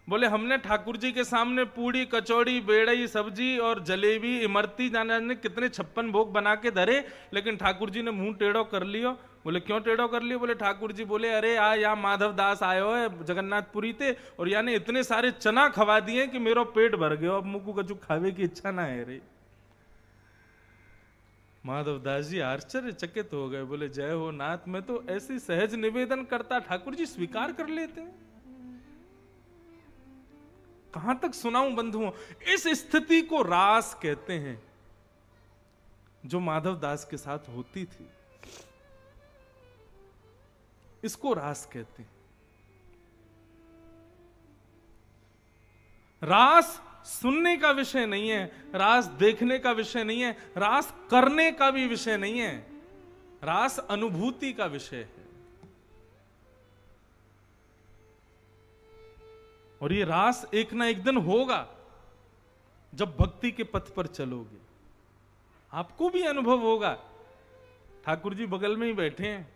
[SPEAKER 1] बोले हमने ठाकुर जी के सामने पूड़ी कचौड़ी बेड़ई सब्जी और जलेबी इमरती जाने कितने 56 भोग बना के धरे, लेकिन ठाकुर जी ने मुंह टेढ़ो कर लियो। बोले क्यों टेढ़ो कर लियो? बोले ठाकुर जी बोले अरे आ या माधवदास आयो है जगन्नाथपुरी थे, और यानी इतने सारे चना खवा दिए कि मेरो पेट भर गयो, अब मुकु कछु खावे की इच्छा ना है रे। माधवदास जी आश्चर्यचकित हो गए, बोले जय हो नाथ, मैं तो ऐसी सहज निवेदन करता ठाकुर जी स्वीकार कर लेते हैं। कहां तक सुनाऊं बंधुओं, इस स्थिति को रास कहते हैं जो माधवदास के साथ होती थी, इसको रास कहते हैं। रास सुनने का विषय नहीं है, रास देखने का विषय नहीं है, रास करने का भी विषय नहीं है, रास अनुभूति का विषय है। और ये रास एक ना एक दिन होगा, जब भक्ति के पथ पर चलोगे आपको भी अनुभव होगा। ठाकुर जी बगल में ही बैठे हैं,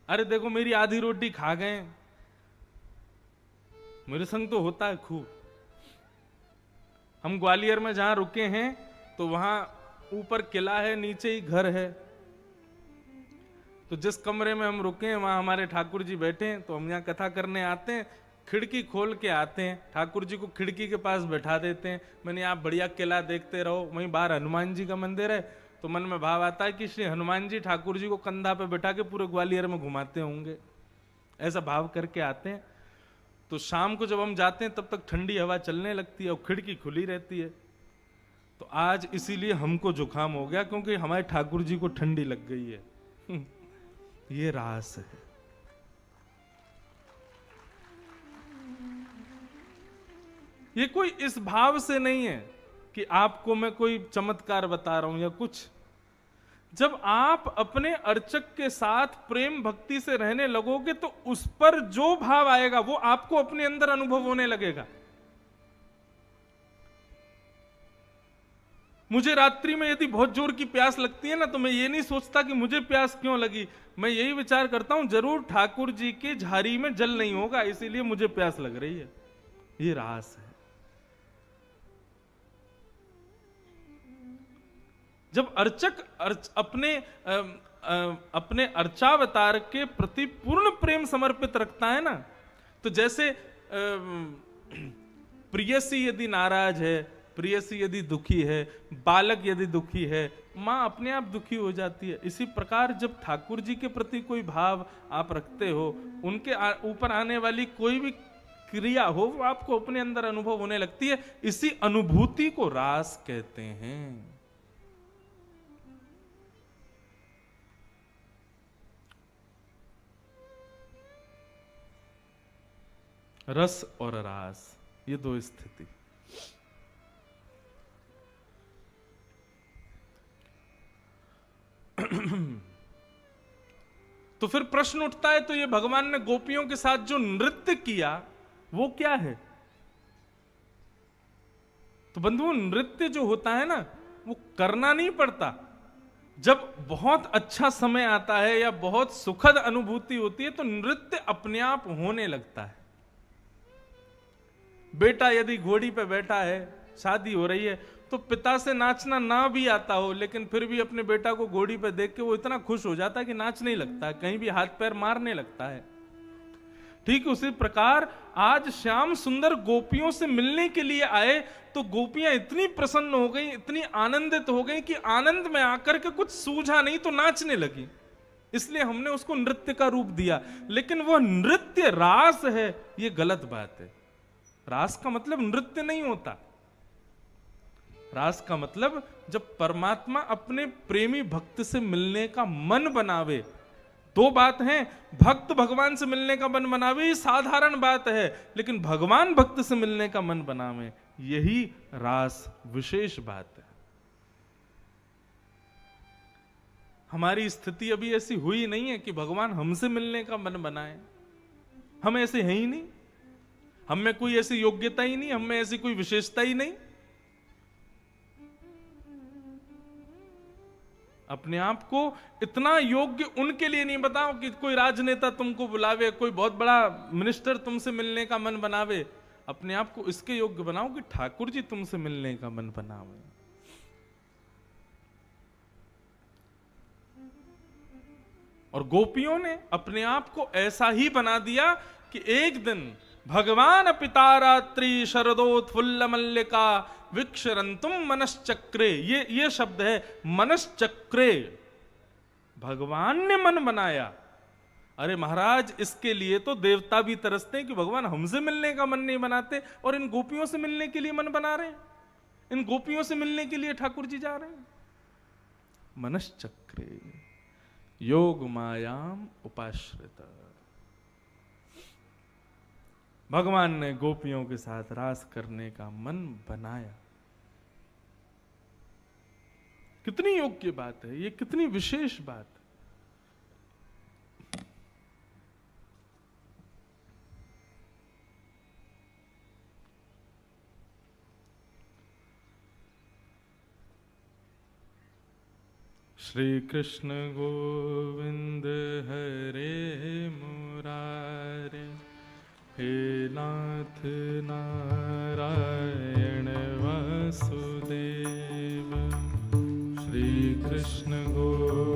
[SPEAKER 1] अरे देखो मेरी आधी रोटी खा गए, मेरे संग तो होता है खूब। हम ग्वालियर में जहां रुके हैं तो वहां ऊपर किला है, नीचे ही घर है, तो जिस कमरे में हम रुके हैं वहां हमारे ठाकुर जी बैठे हैं, तो हम यहाँ कथा करने आते हैं, खिड़की खोल के आते हैं, ठाकुर जी को खिड़की के पास बैठा देते हैं। मैंने आप बढ़िया किला देखते रहो, वहीं बाहर हनुमान जी का मंदिर है, तो मन में भाव आता है कि श्री हनुमान जी ठाकुर जी को कंधा पे बैठा के पूरे ग्वालियर में घुमाते होंगे, ऐसा भाव करके आते हैं। तो शाम को जब हम जाते हैं तब तक ठंडी हवा चलने लगती है और खिड़की खुली रहती है। तो आज इसीलिए हमको जुकाम हो गया, क्योंकि हमारे ठाकुर जी को ठंडी लग गई है। ये रास है। ये कोई इस भाव से नहीं है कि आपको मैं कोई चमत्कार बता रहा हूं या कुछ। जब आप अपने अर्चक के साथ प्रेम भक्ति से रहने लगोगे तो उस पर जो भाव आएगा वो आपको अपने अंदर अनुभव होने लगेगा। मुझे रात्रि में यदि बहुत जोर की प्यास लगती है ना, तो मैं ये नहीं सोचता कि मुझे प्यास क्यों लगी, मैं यही विचार करता हूं जरूर ठाकुर जी के झाड़ी में जल नहीं होगा, इसीलिए मुझे प्यास लग रही है। ये रास है। जब अर्चक अपने अर्चावतार के प्रति पूर्ण प्रेम समर्पित रखता है ना, तो जैसे प्रियसी यदि नाराज है, प्रियसी यदि दुखी है, बालक यदि दुखी है, माँ अपने आप दुखी हो जाती है। इसी प्रकार जब ठाकुर जी के प्रति कोई भाव आप रखते हो, उनके ऊपर आने वाली कोई भी क्रिया हो, वो आपको अपने अंदर अनुभव होने लगती है। इसी अनुभूति को रास कहते हैं। रस और रास, ये दो स्थिति। तो फिर प्रश्न उठता है, तो ये भगवान ने गोपियों के साथ जो नृत्य किया वो क्या है? तो बंधुओं, नृत्य जो होता है ना, वो करना नहीं पड़ता। जब बहुत अच्छा समय आता है या बहुत सुखद अनुभूति होती है तो नृत्य अपने आप होने लगता है। बेटा यदि घोड़ी पे बैठा है, शादी हो रही है, तो पिता से नाचना ना भी आता हो, लेकिन फिर भी अपने बेटा को घोड़ी पे देख के वो इतना खुश हो जाता है कि नाचने लगता है, कहीं भी हाथ पैर मारने लगता है। ठीक उसी प्रकार आज श्याम सुंदर गोपियों से मिलने के लिए आए, तो गोपियां इतनी प्रसन्न हो गई, इतनी आनंदित हो गई कि आनंद में आकर के कुछ सूझा नहीं तो नाचने लगी। इसलिए हमने उसको नृत्य का रूप दिया। लेकिन वह नृत्य रास है, ये गलत बात है। रास का मतलब नृत्य नहीं होता। रास का मतलब जब परमात्मा अपने प्रेमी भक्त से मिलने का मन बनावे। दो बात हैं, भक्त भगवान से मिलने का मन बनावे ये साधारण बात है, लेकिन भगवान भक्त से मिलने का मन बनावे यही रास विशेष बात है। हमारी स्थिति अभी ऐसी हुई नहीं है कि भगवान हमसे मिलने का मन बनाए। हम ऐसे हैं ही नहीं, हम में कोई ऐसी योग्यता ही नहीं, हम में ऐसी कोई विशेषता ही नहीं। अपने आप को इतना योग्य उनके लिए नहीं बताओ कि कोई राजनेता तुमको बुलावे, कोई बहुत बड़ा मिनिस्टर तुमसे मिलने का मन बनावे। अपने आप को इसके योग्य बनाओ कि ठाकुर जी तुमसे मिलने का मन बनावे। और गोपियों ने अपने आप को ऐसा ही बना दिया कि एक दिन भगवान पिता रात्रि शरदोत्फुल्ल मल्लिका विक्षरंतुम मनश्चक्रे, ये शब्द है मनश्चक्रे, भगवान ने मन बनाया। अरे महाराज, इसके लिए तो देवता भी तरसते हैं कि भगवान हमसे मिलने का मन नहीं बनाते और इन गोपियों से मिलने के लिए मन बना रहे हैं, इन गोपियों से मिलने के लिए ठाकुर जी जा रहे हैं। मनश्चक्रे योग मायाम उपाश्रित, भगवान ने गोपियों के साथ रास करने का मन बनाया। कितनी योग्य बात है ये, कितनी विशेष बात है। श्री कृष्ण गोविंद हरे मुरारे, हे नाथ नारायण वासुदेव। श्री कृष्ण गोविंद